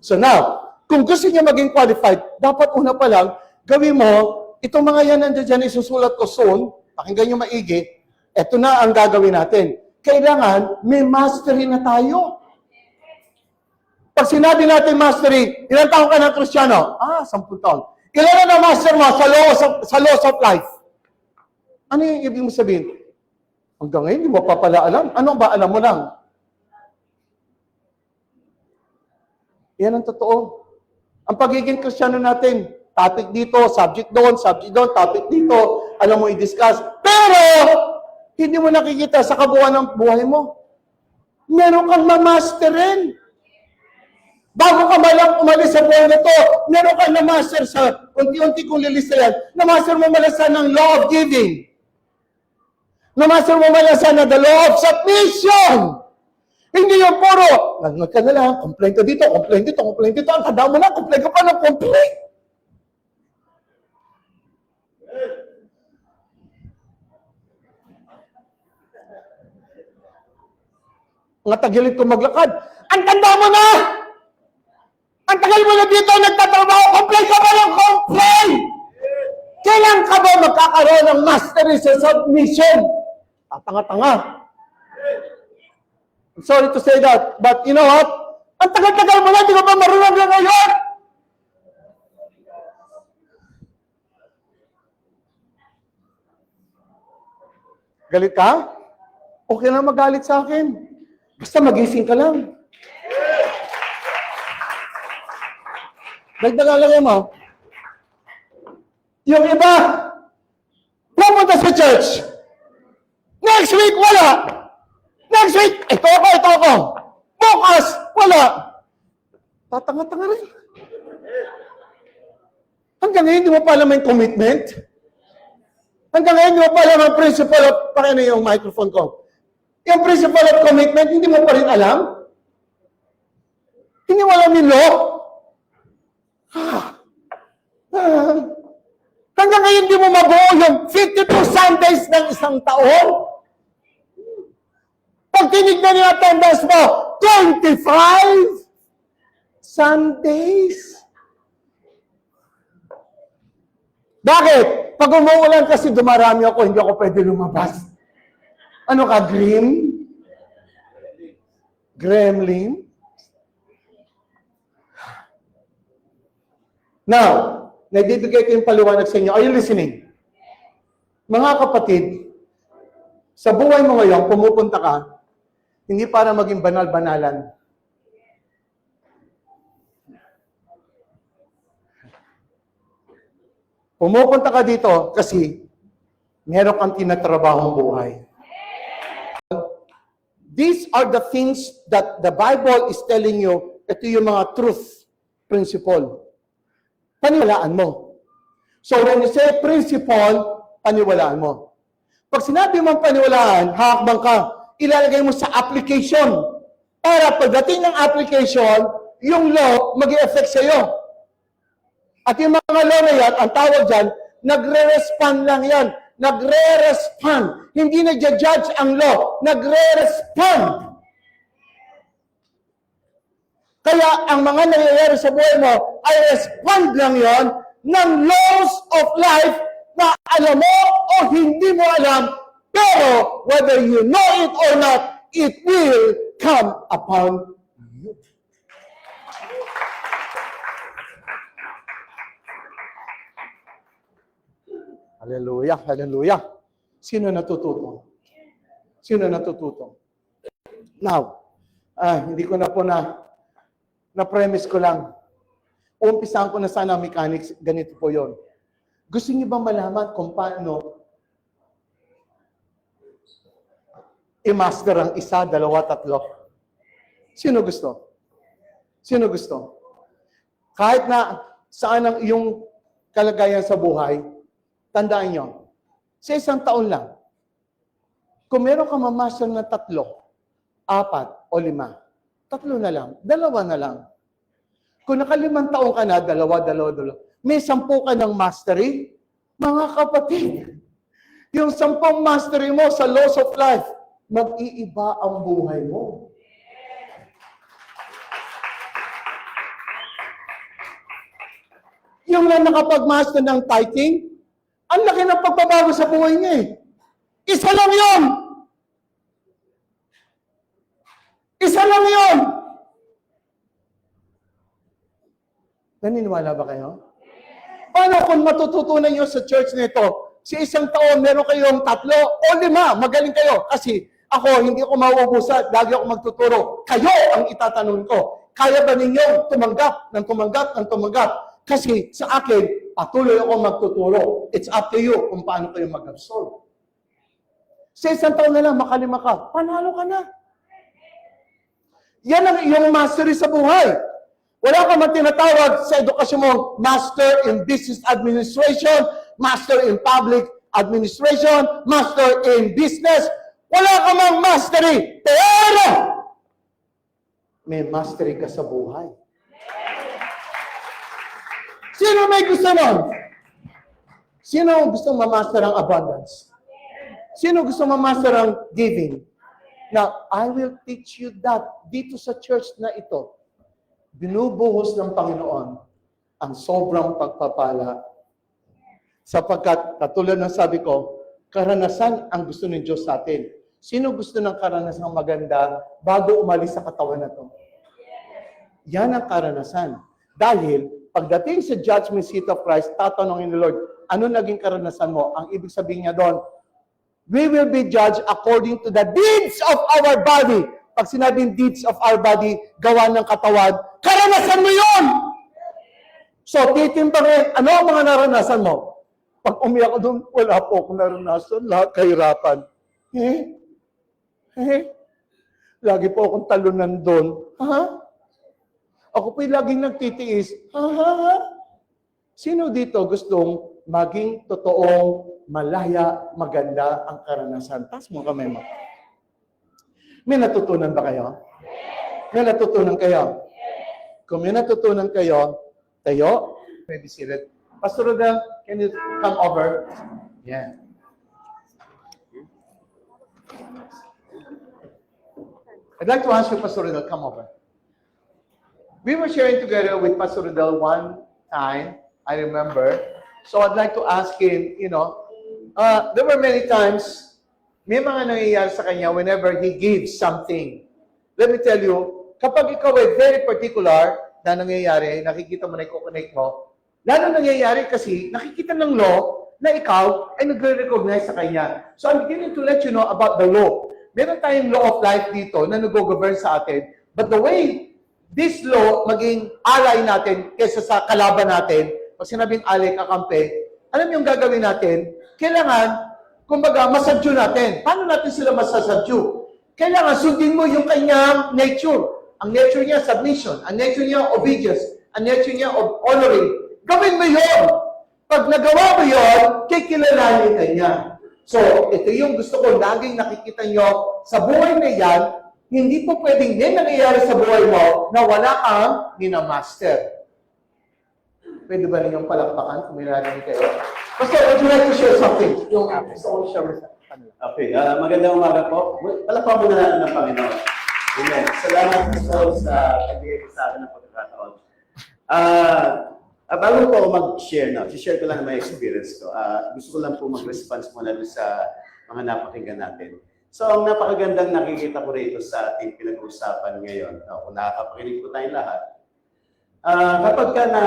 So now, kung gusto niya maging qualified, dapat una pa lang, gawin mo, itong mga yan nandiyan isusulat ko soon, pakinggan niyo maigi, eto na ang gagawin natin. Kailangan may mastery na tayo. Pag sinabi natin mastery, ilang taon ka ng Kristiyano? 10 taon. Ilan na master mo sa laws of life? Ano yung ibig mo sabihin? Hanggang ngayon, hindi mo pa pala alam. Ano ba alam mo lang? Yan ang totoo. Ang pagiging Kristiyano natin, topic dito, subject doon, topic dito, alam mo i-discuss. Pero, hindi mo nakikita sa kabuuan ng buhay mo. Meron kang mamasterin. Bago ka malang umalis sa buhay nito, meron kang na-master sa, unti-unti kong lilista yan, na-master mo malasan ng law of giving. Na-master mo malasan na the law of submission. Hindi yung puro, nangag ka na lang, complain ka dito, complain dito, complain dito, ang tanda mo na, complain ka pa ng complain. Ang tagilid ko maglakad, ang tanda mo na! Ang tagal tagal mo na dito nagtatrabaho, complain ka ba ng complain? Kailan ka ba magkakaroon ng mastery sa submission? Tanga-tanga. I'm sorry to say that, but you know what? Ang tagal-tagal mo na, di ka ba marunong na ngayon? Galit ka? Okay lang magalit sa akin. Basta magising ka lang. Dagdagan lang mo. Yung iba, pumunta sa church. Next week, wala. Next week, ito ako. Bukas, wala. Tatanga-tanga rin. Hanggang ngayon, hindi mo pa alam yung commitment. Hanggang ngayon, hindi mo pa alam ang principle of, pakiano yung microphone ko. Yung principle of commitment, hindi mo pa rin alam. Hindi mo alam yung law. Hanggang ngayon, hindi mo mabuo yung 52 Sundays ng isang taon. Pag tinignan yung attendance mo, 25 Sundays. Bakit? Pag umuulan kasi dumarami ako, hindi ako pwede lumabas. Ano ka, Gremlin? Now, nagbibigay ko yung paliwanag sa inyo. Are you listening? Mga kapatid, sa buhay mo ngayon, pumupunta ka, hindi para maging banal-banalan. Pumupunta ka dito kasi meron kang tinatrabahong buhay. These are the things that the Bible is telling you. Ito yung mga truth, principle. Paniwalaan mo. So when you say principle, paniwalaan mo. Pag sinabi mong paniwalaan, hakbang ka, ilalagay mo sa application. Para pagdating ng application, yung law mag-i-effect sa'yo. At yung mga law na yan, ang tawag dyan, nagre-respond lang yan. Nagre-respond. Hindi nagja-judge ang law. Nagre-respond. Kaya ang mga nangyayari sa buhay mo ay respond lang yon ng laws of life na alam mo o hindi mo alam, pero whether you know it or not, it will come upon you. Hallelujah, hallelujah. Sino natututo? Now, hindi ko na po na-premise ko lang. Umpisahan ko na sana mechanics, ganito po yon. Gusto niyo ba malaman kung paano i-master ang isa, dalawa, tatlo? Sino gusto? Kahit na saan ang iyong kalagayan sa buhay, tandaan nyo, sa isang taon lang, kung meron ka mamaster na 3, 4, o 5, 3 na lang, 2 na lang. Kung naka-5 taon ka na, 2. May 10 ka ng mastery, mga kapatid. Yung 10 mastery mo sa laws of life, mag-iiba ang buhay mo. Yung na nakapag-master ng tithing, ang laki ng pagbabago sa buhay niya eh. Isa lang yun! Naniniwala ba kayo? Paano kung matututunan nyo sa church nito, sa isang taon, meron kayong 3 o 5, magaling kayo. Kasi ako, hindi ako mauubusan, lagi ako magtuturo. Kayo ang itatanong ko. Kaya ba ninyong tumanggap? Kasi sa akin, patuloy ako magtuturo. It's up to you kung paano kayo mag-absorb. Sa isang taon na lang, makalima ka, panalo ka na. Yan ang iyong mastery sa buhay. Wala ka man tinatawag sa edukasyon mo, Master in Business Administration, Master in Public Administration, Master in Business. Wala ka mang mastery. Pero, may mastery ka sa buhay. Sino may gusto nun? Sino gusto ma-master ang abundance? Sino gusto ma-master ang giving? Now, I will teach you that dito sa church na ito. binubuhos ng Panginoon ang sobrang pagpapala. Sapagkat, katulad ng sabi ko, karanasan ang gusto ng Diyos sa atin. Sino gusto ng karanasang maganda bago umalis sa katawan na to? Yan ang karanasan. Dahil, pagdating sa judgment seat of Christ, tatanungin ni Lord, ano naging karanasan mo? Ang ibig sabihin niya doon, we will be judged according to the deeds of our body. Pag sinabing deeds of our body, gawa ng katawan, karanasan mo yun! So, titimbangin, ano ang mga naranasan mo? Pag umiyak ko doon, wala po akong naranasan, lahat kahirapan. Lagi po akong talunan doon. Ha? Ako po'y laging nagtitiis. Ha? Sino dito gustong maging totoong malaya, maganda ang karanasan? Taas mo kamay mo. May natutunan ba kayo? May natutunan kayo? Kung may natutunan kayo, tayo, may be seated. Pastor Rodel, can you come over? Yeah. I'd like to ask you, Pastor Rodel, come over. We were sharing together with Pastor Rodel one time, I remember. So I'd like to ask him, there were many times, may mga nangyayari sa kanya whenever he gives something. Let me tell you, kapag ikaw ay very particular na nangyayari, nakikita mo na i-connect mo, lalo nangyayari kasi nakikita ng law na ikaw ay nagre-recognize sa kanya. So I'm beginning to let you know about the law. Meron tayong law of life dito na nag-govern sa atin. But the way this law maging ally natin kaysa sa kalaban natin, pag sinabing ally, kakampi, alam yung gagawin natin, kailangan, kumbaga, masadyo natin. Paano natin sila masasadyo? Kailangan sundin mo yung kanyang nature. Ang nature niya, submission. Ang nature niya, obedience. Ang nature niya, honoring. Gawin mo yun. Pag nagawa mo yun, kikilalanin ka niya. So, ito yung gusto ko laging nakikita nyo sa buhay na yan, hindi po pwedeng may nangyayari sa buhay mo na wala kang minamaster. Pwede ba ninyong palakpakan kung may narinig kayo? Pastor, would you like to share something? Yung gusto ko share sa kanila. Okay, magandang umaga po. Palakpakan muna natin ng Panginoon. Amen. Salamat po sa pagbigay ko sa akin ng pagkakataon. Bago po ako mag-share na, share ko lang my experience ko. Gusto ko lang po mag-response mula sa mga napakinggan natin. So, ang napakagandang nakikita ko rito sa ating pinag-uusapan ngayon, kung nakakapakinig po tayong lahat, kapag ka na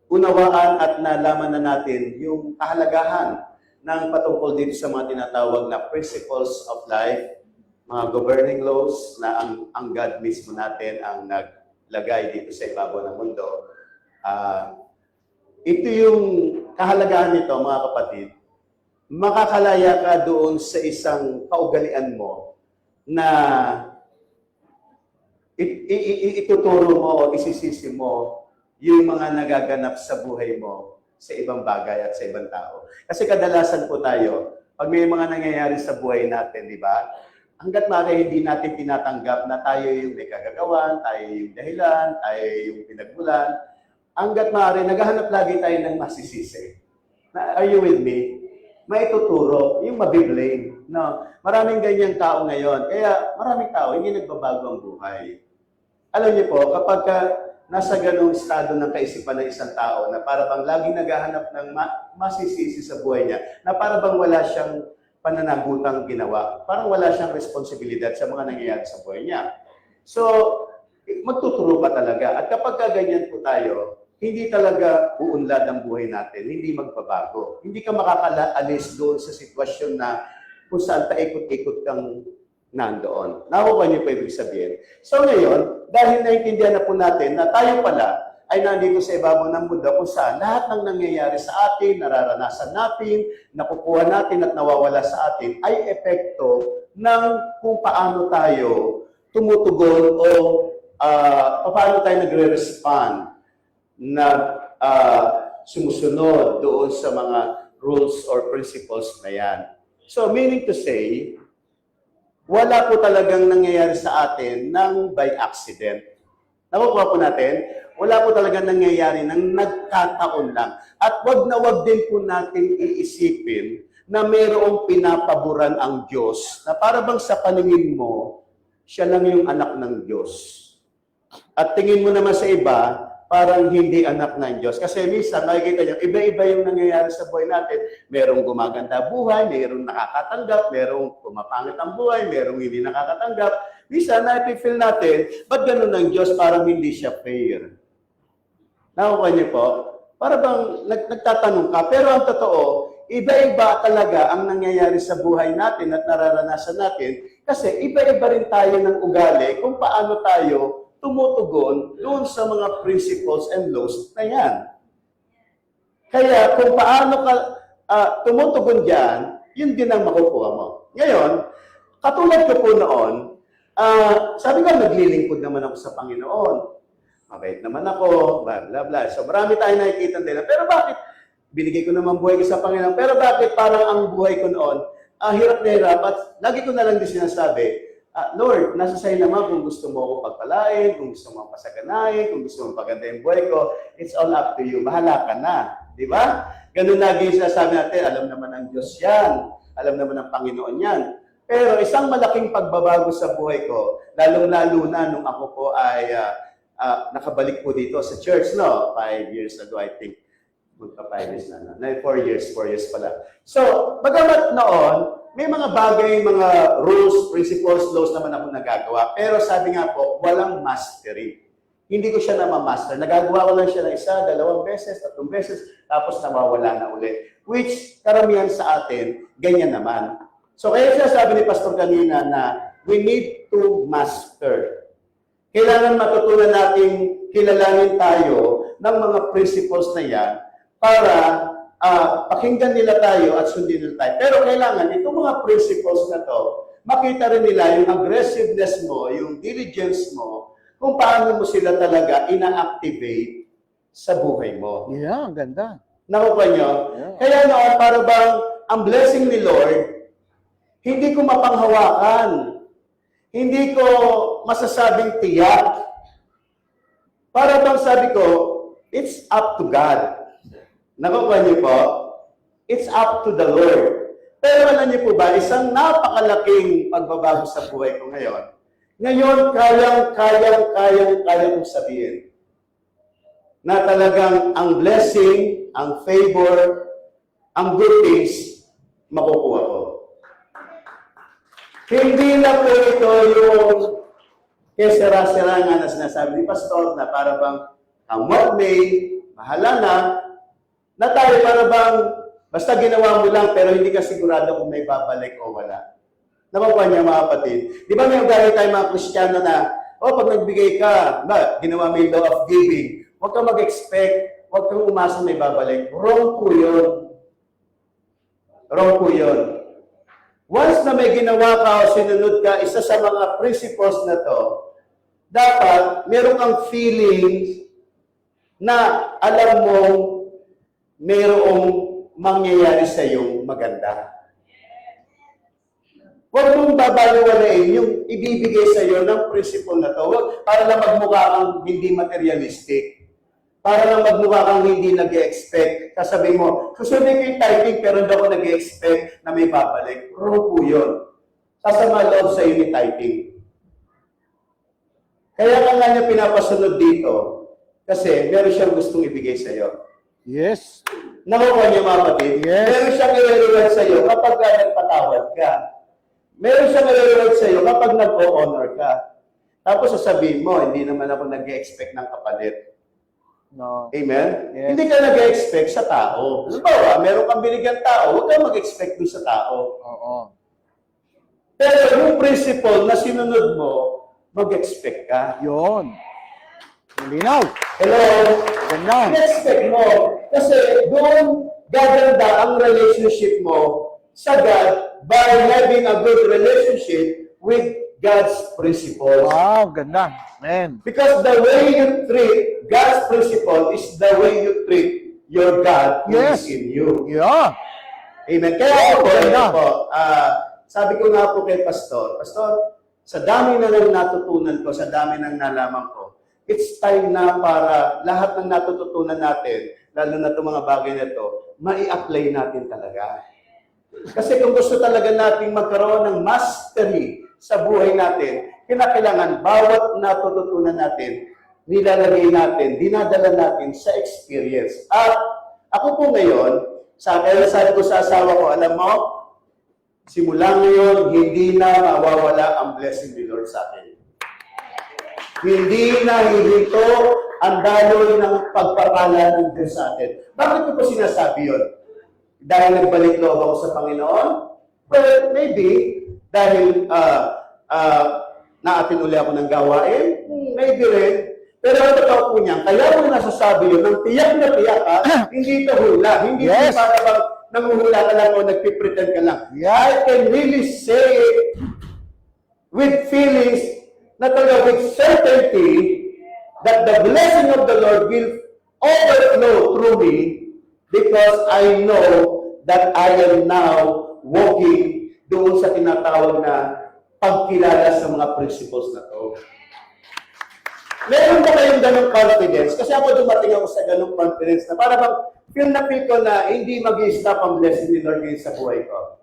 unawaan at nalaman na natin yung kahalagahan ng patungkol dito sa mga tinatawag na principles of life, mga governing laws na ang God mismo natin ang naglagay dito sa ibabaw ng mundo. Ito yung kahalagahan nito, mga kapatid. Makakalaya ka doon sa isang kaugalian mo na ituturo mo o isisisi mo yung mga nagaganap sa buhay mo sa ibang bagay at sa ibang tao. Kasi kadalasan po tayo, pag may mga nangyayari sa buhay natin, di ba? Hanggat maaari hindi natin tinatanggap na tayo yung may kagagawan, tayo yung dahilan, tayo yung pinagmulan. Hanggat maaari, naghahanap lagi tayo ng masisisi. Are you with me? Maituturo, yung mabiblame. No? Maraming ganyang tao ngayon. Kaya maraming tao, hindi nagbabago ang buhay. Alam niyo po, kapag nasa ganung estado ng kaisipan ng isang tao na para bang laging naghahanap ng masisisi sa buhay niya, na para bang wala siyang pananagutang ginawa, parang wala siyang responsibilidad sa mga nangyayari sa buhay niya. So, magtuturo pa talaga. At kapag ganyan po tayo, hindi talaga uunlad ang buhay natin, hindi magbabago. Hindi ka makakaalis doon sa sitwasyon na kung saan paikot-ikot kang nandoon. Nakuha niyo pa ibig sabihin. So ngayon, dahil naintindihan na po natin na tayo pala ay nandito sa ibabaw ng mundo kung saan lahat ng nangyayari sa atin, nararanasan natin, nakukuha natin at nawawala sa atin ay epekto ng kung paano tayo tumutugon o paano tayo nagre-respond na sumusunod doon sa mga rules or principles na yan. So, meaning to say, wala po talagang nangyayari sa atin ng by accident. Nakukuha po natin, wala po talagang nangyayari ng nagkataon lang. At wag na wag din po natin iisipin na mayroong pinapaboran ang Diyos na para bang sa paningin mo, siya lang yung anak ng Diyos. At tingin mo naman sa iba, parang hindi anak ng Diyos. Kasi minsan, nakikita nyo, iba-iba yung nangyayari sa buhay natin. Merong gumaganda buhay, merong nakakatanggap, merong pumapangit ang buhay, merong hindi nakakatanggap. Minsan, na-feel natin, ba't ganun ng Diyos? Parang hindi siya fair. Nakuha niyo po? Para bang nagtatanong ka, pero ang totoo, iba-iba talaga ang nangyayari sa buhay natin at nararanasan natin kasi iba-iba rin tayo ng ugali kung paano tayo tumutugon doon sa mga principles and laws na yan. Kaya kung paano ka tumutugon dyan, yun din ang makukuha mo. Ngayon, katulad ko po noon, sabi ko, naglilingkod naman ako sa Panginoon. Mabait naman ako, blah, blah, blah. So marami tayong nakikita nila. Pero bakit? Binigay ko naman buhay ko sa Panginoon. Pero bakit parang ang buhay ko noon, hirap na hirap. At lagi ko na lang din sinasabi, Lord, nasa sa'yo naman kung gusto mo akong pagpalain, kung gusto mo akong pasaganahin, kung gusto mo paganda yung buhay ko, it's all up to you. Bahala ka na. Di ba? Ganun lagi yung sinasabi natin, alam naman ng Diyos yan. Alam naman ng Panginoon yan. Pero isang malaking pagbabago sa buhay ko, lalong-lalo na nung ako po ay nakabalik po dito sa church, no? 5 years ago, I think. Magpa 5 years na. 4 years pala. So, bagamat noon, may mga bagay, mga rules, principles, laws naman ako nagagawa. Pero sabi nga po, walang mastery. Hindi ko siya na-master. Nagagawa ko lang siya ng 1, 2 beses, 3 beses, tapos nawawala na ulit. Which, karamihan sa atin, ganyan naman. So, kaya siya sabi ni Pastor kanina na we need to master. Kailangan matutunan natin, kilalanin tayo ng mga principles na yan para pakinggan nila tayo at sundin nila tayo. Pero kailangan itong mga principles na to, makita rin nila yung aggressiveness mo, yung diligence mo, kung paano mo sila talaga ina-activate sa buhay mo. Yeah, ang ganda. Nakuha nyo? Yeah. Kaya noon, para bang ang blessing ni Lord, hindi ko mapanghawakan. Hindi ko masasabing tiyak. Para bang sabi ko, it's up to God. Nakuha niyo po? It's up to the Lord. Pero alam niyo po ba, isang napakalaking pagbabago sa buhay ko ngayon. Ngayon, kayang kong sabihin na talagang ang blessing, ang favor, ang good things, makukuha ko. Hindi na po ito yung kesera-sera nga na sinasabi ni Pastor na para bang ang what may, mahala na tayo para bang basta ginawa mo lang pero hindi ka sigurado kung may babalik o wala. Nakukuha niya mga kapatid. Di ba may ugali tayo mga Kristiyano na, pag nagbigay ka, ginawa mo yung law of giving, huwag kang mag-expect, huwag kang umasa may babalik. Wrong po yun. Wrong po yun. Once na may ginawa ka o sinunod ka, isa sa mga principles na to, dapat meron kang feeling na alam mo merong mangyayari sa iyong maganda. Huwag mong babaliwalain yung ibibigay sa iyo ng principle na to. Para lang magmukha kang hindi materialistic. Para lang magmukha kang hindi nag-expect. Kasabi mo, susundin ko yung typing pero hindi ako nag-expect na may babalik. Wrong po yun. Sasama loob sa iyo ni typing. Kaya ka nga niya pinapasunod dito kasi meron siyang gustong ibigay sa iyo. Yes. Nakuha niya mga kapatid. Yes. Meron siyang i-reward sa iyo kapag nagpatawad ka. Meron siyang i-reward sa iyo kapag nag-o-honor ka. Tapos sasabihin mo, hindi naman ako nag-expect ng kapalit. No. Amen? Yes. Hindi ka nag-expect sa tao. Halimbawa, meron kang binigyan tao, huwag kang mag-expect doon sa tao. Oo. Pero yung principle na sinunod mo, mag-expect ka. Yun. Malinaw. Hello? Ganda. Expect mo. Kasi doon gaganda ang relationship mo sa God by having a good relationship with God's principles. Wow, ganda. Man. Because the way you treat God's principle is the way you treat your God who Yes. is in you. Yeah. Amen. Kaya po, ganda. sabi ko nga po kay Pastor, sa dami na lang natutunan ko, sa dami ng nalaman ko, it's time na para lahat ng natututunan natin, lalo na itong mga bagay na ito, mai-apply natin talaga. Kasi kung gusto talaga nating magkaroon ng mastery sa buhay natin, kinakailangan bawat natututunan natin, nilalagay natin, dinadala natin sa experience. At ako po ngayon, sabi ko sa asawa ko, alam mo, simula ngayon, hindi na mawawala ang blessing ni Lord sa akin. Hindi na hihinto ang daloy ng pagpapala ng Diyos sa atin. Bakit ko po sinasabi yun? Dahil nagbalik loob ako sa Panginoon? Well, maybe dahil naatin uli ako ng gawain? Maybe rin. Pero ang totoo po niyan, kaya ko nasasabi yun, ng tiyak na tiyak hindi ito hula. Hindi Yes. ito para bang nanguhula ka lang o nagpipretend ka lang. I can really say it with feelings, na talaga with certainty, that the blessing of the Lord will overflow through me because I know that I am now walking doon sa tinatawag na pagkilala sa mga principles na to. Meron ba kayong ganong confidence? Kasi ako dumating ako sa ganong confidence na para bang feel ko na hindi mag-i-stop ang blessing ni Lord ngayon sa buhay ko.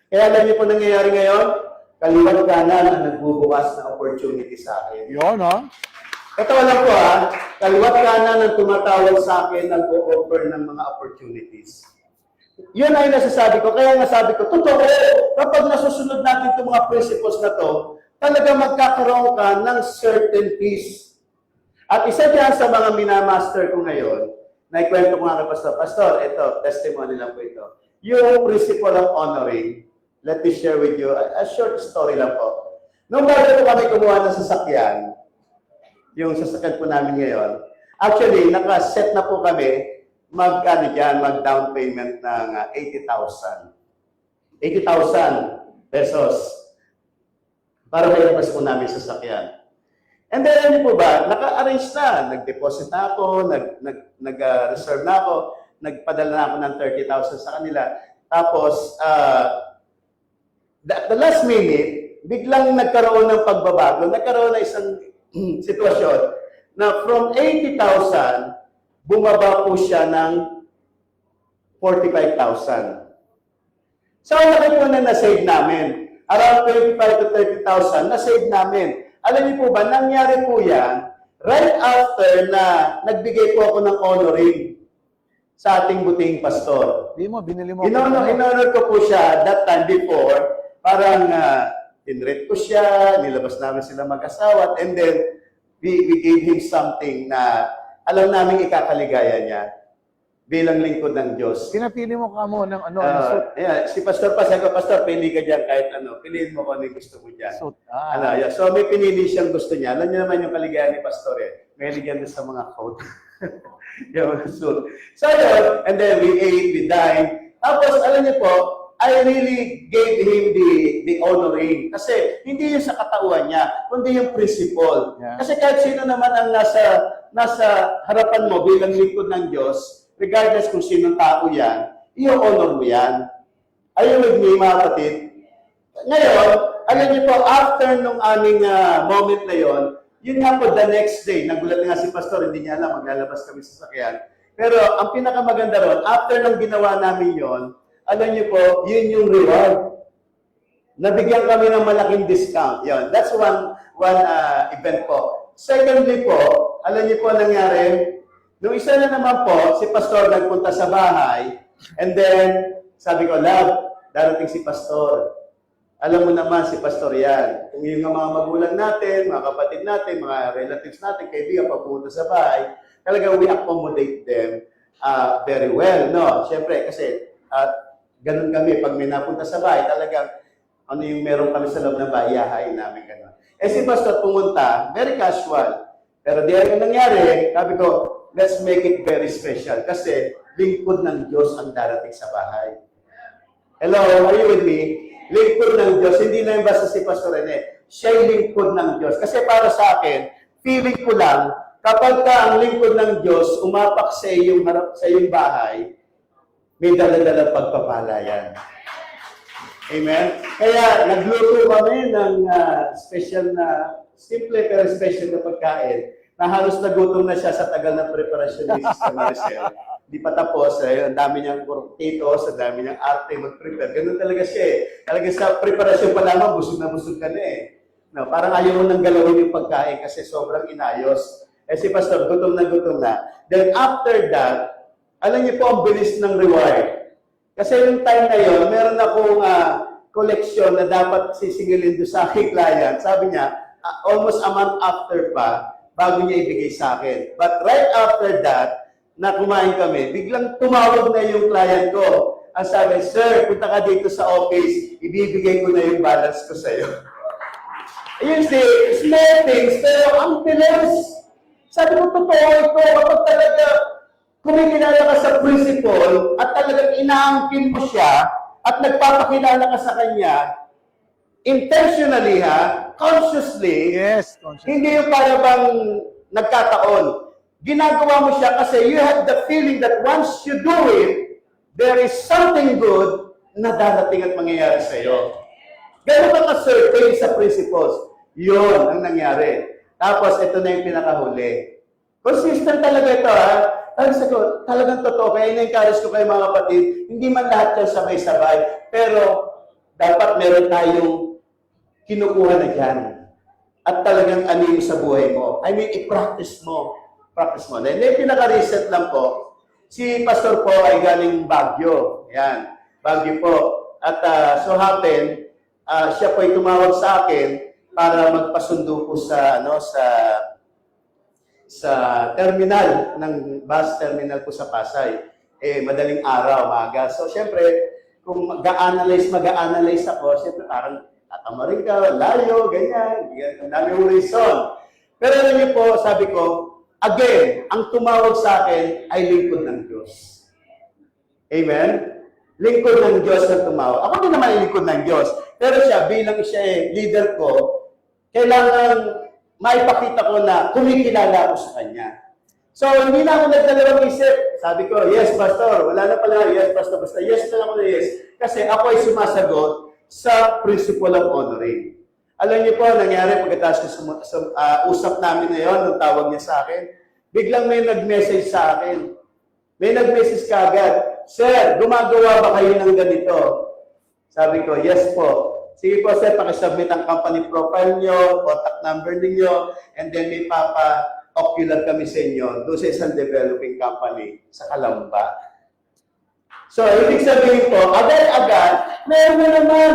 Kaya alam niyo po nangyayari ngayon? Kaliwat kanan ang nagbubukas na opportunity sa akin. Yun, ha? Ito lang po kaliwat kanan ang tumatawag sa akin, nag-o-offer ng mga opportunities. Yun ay nasasabi ko. Kaya nasabi ko, totoo, kapag nasusunod natin itong mga principles na to, talaga magkakaroon ka ng certain peace. At isa dyan sa mga minamaster ko ngayon, na ikwento ko nga kay Pastor, Pastor, ito, testimony lang po ito. Yung principle of honoring, let me share with you a short story lang po. Nung bago po kami kumuha ng sasakyan, yung sasakyan po namin ngayon, actually, naka-set na po kami mag-down payment ng 80,000. 80,000 pesos para mailabas po namin sa sasakyan. And then, ano po ba, naka-arrange na. Nag-deposit na ako, nag-reserve na ako, nagpadala na ako ng 30,000 sa kanila. Tapos, the last minute, biglang nagkaroon ng pagbabago. Nagkaroon na isang sitwasyon na from 80,000, bumaba po siya ng 45,000. So, ang laki po na na-save namin. Around 25 to 30,000 na-save namin. Alam niyo po ba, nangyari po yan right after na nagbigay po ako ng honoring sa ating buting pastor. Binili mo. Inonor ko po siya that time before. Parang inrate ko siya, nilabas namin sila mag-asawa, and then we gave him something na alam namin ikakaligaya niya bilang lingkod ng Diyos. Pinapili mo ka mo ng ano? Si Pastor pa, sabi ko, Pastor, pili ka dyan kahit ano. Piliin mo kung ano yung gusto mo dyan. Suit. So may pinili siyang gusto niya. Alam niyo naman yung kaligayahan ni Pastor eh. May ligyan din sa mga coat. Yung suit. So yun, and then we ate, we dined. Tapos, alam niyo po, I really gave him the honoring. Kasi hindi yung sa katauhan niya, kundi yung principle. Yeah. Kasi kahit sino naman ang nasa harapan mo bilang lingkod ng Diyos, regardless kung sinong tao yan, i-honor mo yan. Are you with me, mga kapatid? Ngayon, alam niyo po, after nung aming moment na yon, yun nga po, the next day, nagulat nga si Pastor, hindi niya alam, maglalabas kami sa sakyan. Pero ang pinakamaganda ron, after nung ginawa namin yon, alam niyo po, yun yung reward. Nabigyan kami ng malaking discount. Yon, that's one event po. Secondly po, alam niyo po nangyari, nung isa na naman po, si Pastor nagpunta sa bahay, and then, sabi ko, love, darating si Pastor. Alam mo naman, si Pastor yan. Kung yung mga magulang natin, mga kapatid natin, mga relatives natin, kaibigan, pagpunta sa bahay, talaga we accommodate them very well, no? Siyempre, kasi ganun kami, pag may napunta sa bahay, talagang ano yung meron kami sa loob ng bahay, iyahain namin ganun. Eh si Pastor pumunta, very casual. Pero di ang nangyari, sabi ko, let's make it very special kasi lingkod ng Diyos ang darating sa bahay. Hello, are you with me? Lingkod ng Diyos, hindi na yung basta si Pastor Rene. Siya yung lingkod ng Diyos. Kasi para sa akin, feeling ko lang, kapag ka ang lingkod ng Diyos umapak sa iyong bahay, may dala-dala pagpapala yan. Amen? Kaya nagluto kami ng special na, simple pero special na pagkain na halos nagutom na siya sa tagal ng preparasyon ni Sister Maricel. Di pa tapos, ang dami niyang potatoes, ang dami niyang arte mag-prepare. Ganun talaga siya eh. Talaga sa preparasyon pa lamang, busog na busog ka na eh. No, parang ayaw mo nang galawin yung pagkain kasi sobrang inayos. Eh si Pastor, gutom na gutom na. Then after that, alam niyo po ang bilis ng reward. Kasi yung time na yon, meron akong collection na dapat sisingilin doon sa aking client. Sabi niya, almost a month after pa, bago niya ibigay sa akin. But right after that, na kumain kami, biglang tumawag na yung client ko. Ang sabi, sir, punta ka dito sa office, ibibigay ko na yung balance ko sa'yo. You see, small things, pero ang bilis. Sabi ko, totoo ito, kapag talaga kumikilala ka sa principle at talagang inaangkin mo siya at nagpapakilala ka sa kanya, intentionally consciously, Yes, conscious. hindi yung para bang nagkataon. Ginagawa mo siya kasi you have the feeling that once you do it, there is something good na darating at mangyayari sa iyo. Ganun ka ka-certain sa principles. Yun ang nangyari. Tapos, ito na yung pinakahuli. Consistent talaga ito, talagang totoo. Kaya in-encourage ko kayo mga kapatid, hindi man lahat yan sabay-sabay, pero dapat meron tayong kinukuha na dyan. At talagang anin sa buhay mo. I mean, i-practice mo. Practice mo. Then, pinaka-recent lang po, si Pastor po ay galing Baguio. Yan, Baguio po. At so happen, siya po ay tumawag sa akin para magpasundo po sa terminal ng bus terminal po sa Pasay. Madaling araw, maga. So, syempre, kung mag-a-analyze ako, syempre parang tatamarin ka, layo, ganyan. Ang daming reason. Pero alam niyo po, sabi ko, again, ang tumawag sa akin ay lingkod ng Diyos. Amen? Lingkod ng Diyos na tumawag. Ako din naman ay lingkod ng Diyos. Pero siya, bilang siya leader ko, kailangan maipakita ko na kumikilala ako sa kanya. So, hindi na ako nagdalawang isip. Sabi ko, yes, Pastor. Wala na pala, yes, Pastor. Basta yes na ako na yes. Kasi ako ay sumasagot sa principle of honoring. Alam niyo po, nangyari pagkatapos usap namin na yun, nung tawag niya sa akin, biglang may nag-message sa akin. May nag-message kagad, sir, gumagawa ba kayo ng ganito? Sabi ko, yes po. Sige po, sir, pakisubmit ang company profile niyo, contact number niyo, and then may papa-ocular kami sa inyo doon sa isang developing company sa Calamba. So, ibig sabihin po, agad-agad, meron na naman.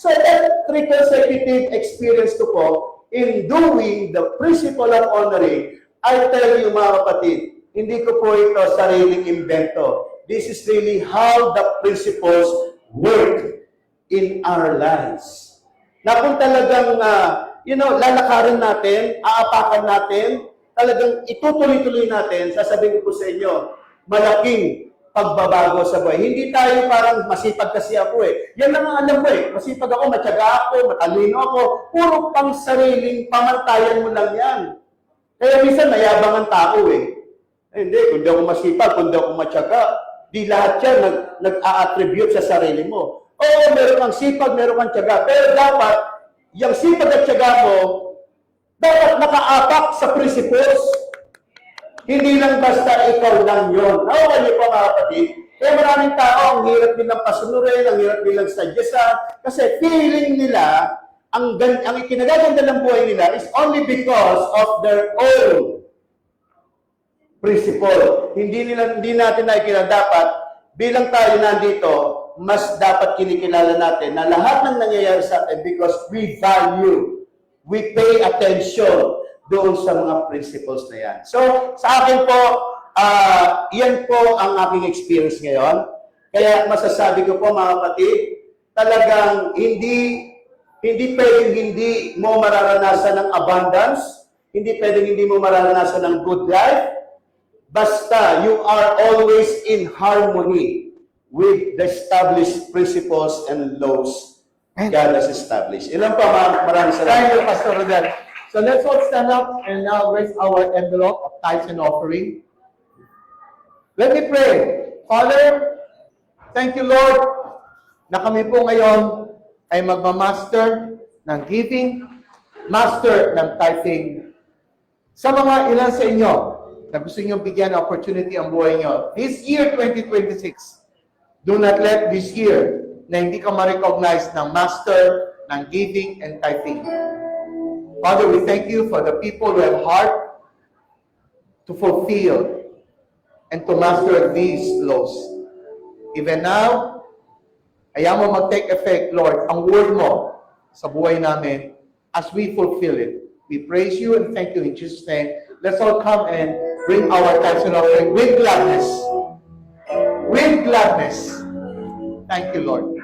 So that 3 consecutive experience ko po in doing the principle of honoring, I tell you mga kapatid, hindi ko po ito sariling invento. This is really how the principles work in our lives. Na kung talagang, lalakarin natin, aapakan natin, talagang itutuloy-tuloy natin, sasabihin ko po sa inyo, malaking pagbabago sa buhay. Hindi tayo parang masipag kasi ako eh. Yan lang ang alam ko eh. Masipag ako, matyaga ako, matalino ako. Puro pang sariling pamantayan mo lang yan. Kaya minsan mayabang ang tao eh. Hindi, kung di ako masipag, kung di ako matyaga, di lahat yan nag-a-attribute sa sarili mo. Oo, meron kang sipag, meron kang tyaga. Pero dapat, yung sipag at tyaga mo, dapat nakaapak sa principles. Hindi lang basta ikaw lang yun. Nakuha niyo po mga kapatid. Kaya maraming tao, ang hirap nilang pasunurin, ang hirap nilang sadyasan. Kasi feeling nila, ang ikinagaganda ng buhay nila is only because of their own principle. Hindi natin nakikita dapat, bilang tayo nandito, mas dapat kinikilala natin na lahat ng nangyayari sa atin because we value, we pay attention doon sa mga principles na yan. So, sa akin po, yan po ang aking experience ngayon. Kaya masasabi ko po mga kapatid, talagang hindi pwedeng hindi mo mararanasan ng abundance, hindi pwedeng hindi mo mararanasan ng good life, basta you are always in harmony with the established principles and laws God has established. Ilan pa, maraming salamat. Thank you, Pastor Rodel. So let's all stand up and now raise our envelope of tithes and offering. Let me pray. Father, thank you, Lord, na kami po ngayon ay magmamaster ng giving, master ng tithing. Sa mga ilan sa inyo na gusto nyo bigyan ng opportunity ang buhay nyo, this year 2026, do not let this year na hindi ka ma-recognize ng master ng giving and tithing. Father, we thank you for the people who have heart to fulfill and to master these laws. Even now, ayaw mo mag-take effect, Lord, ang word mo sa buhay namin as we fulfill it. We praise you and thank you in Jesus' name. Let's all come and bring our thanks and offering with gladness. With gladness. Thank you, Lord.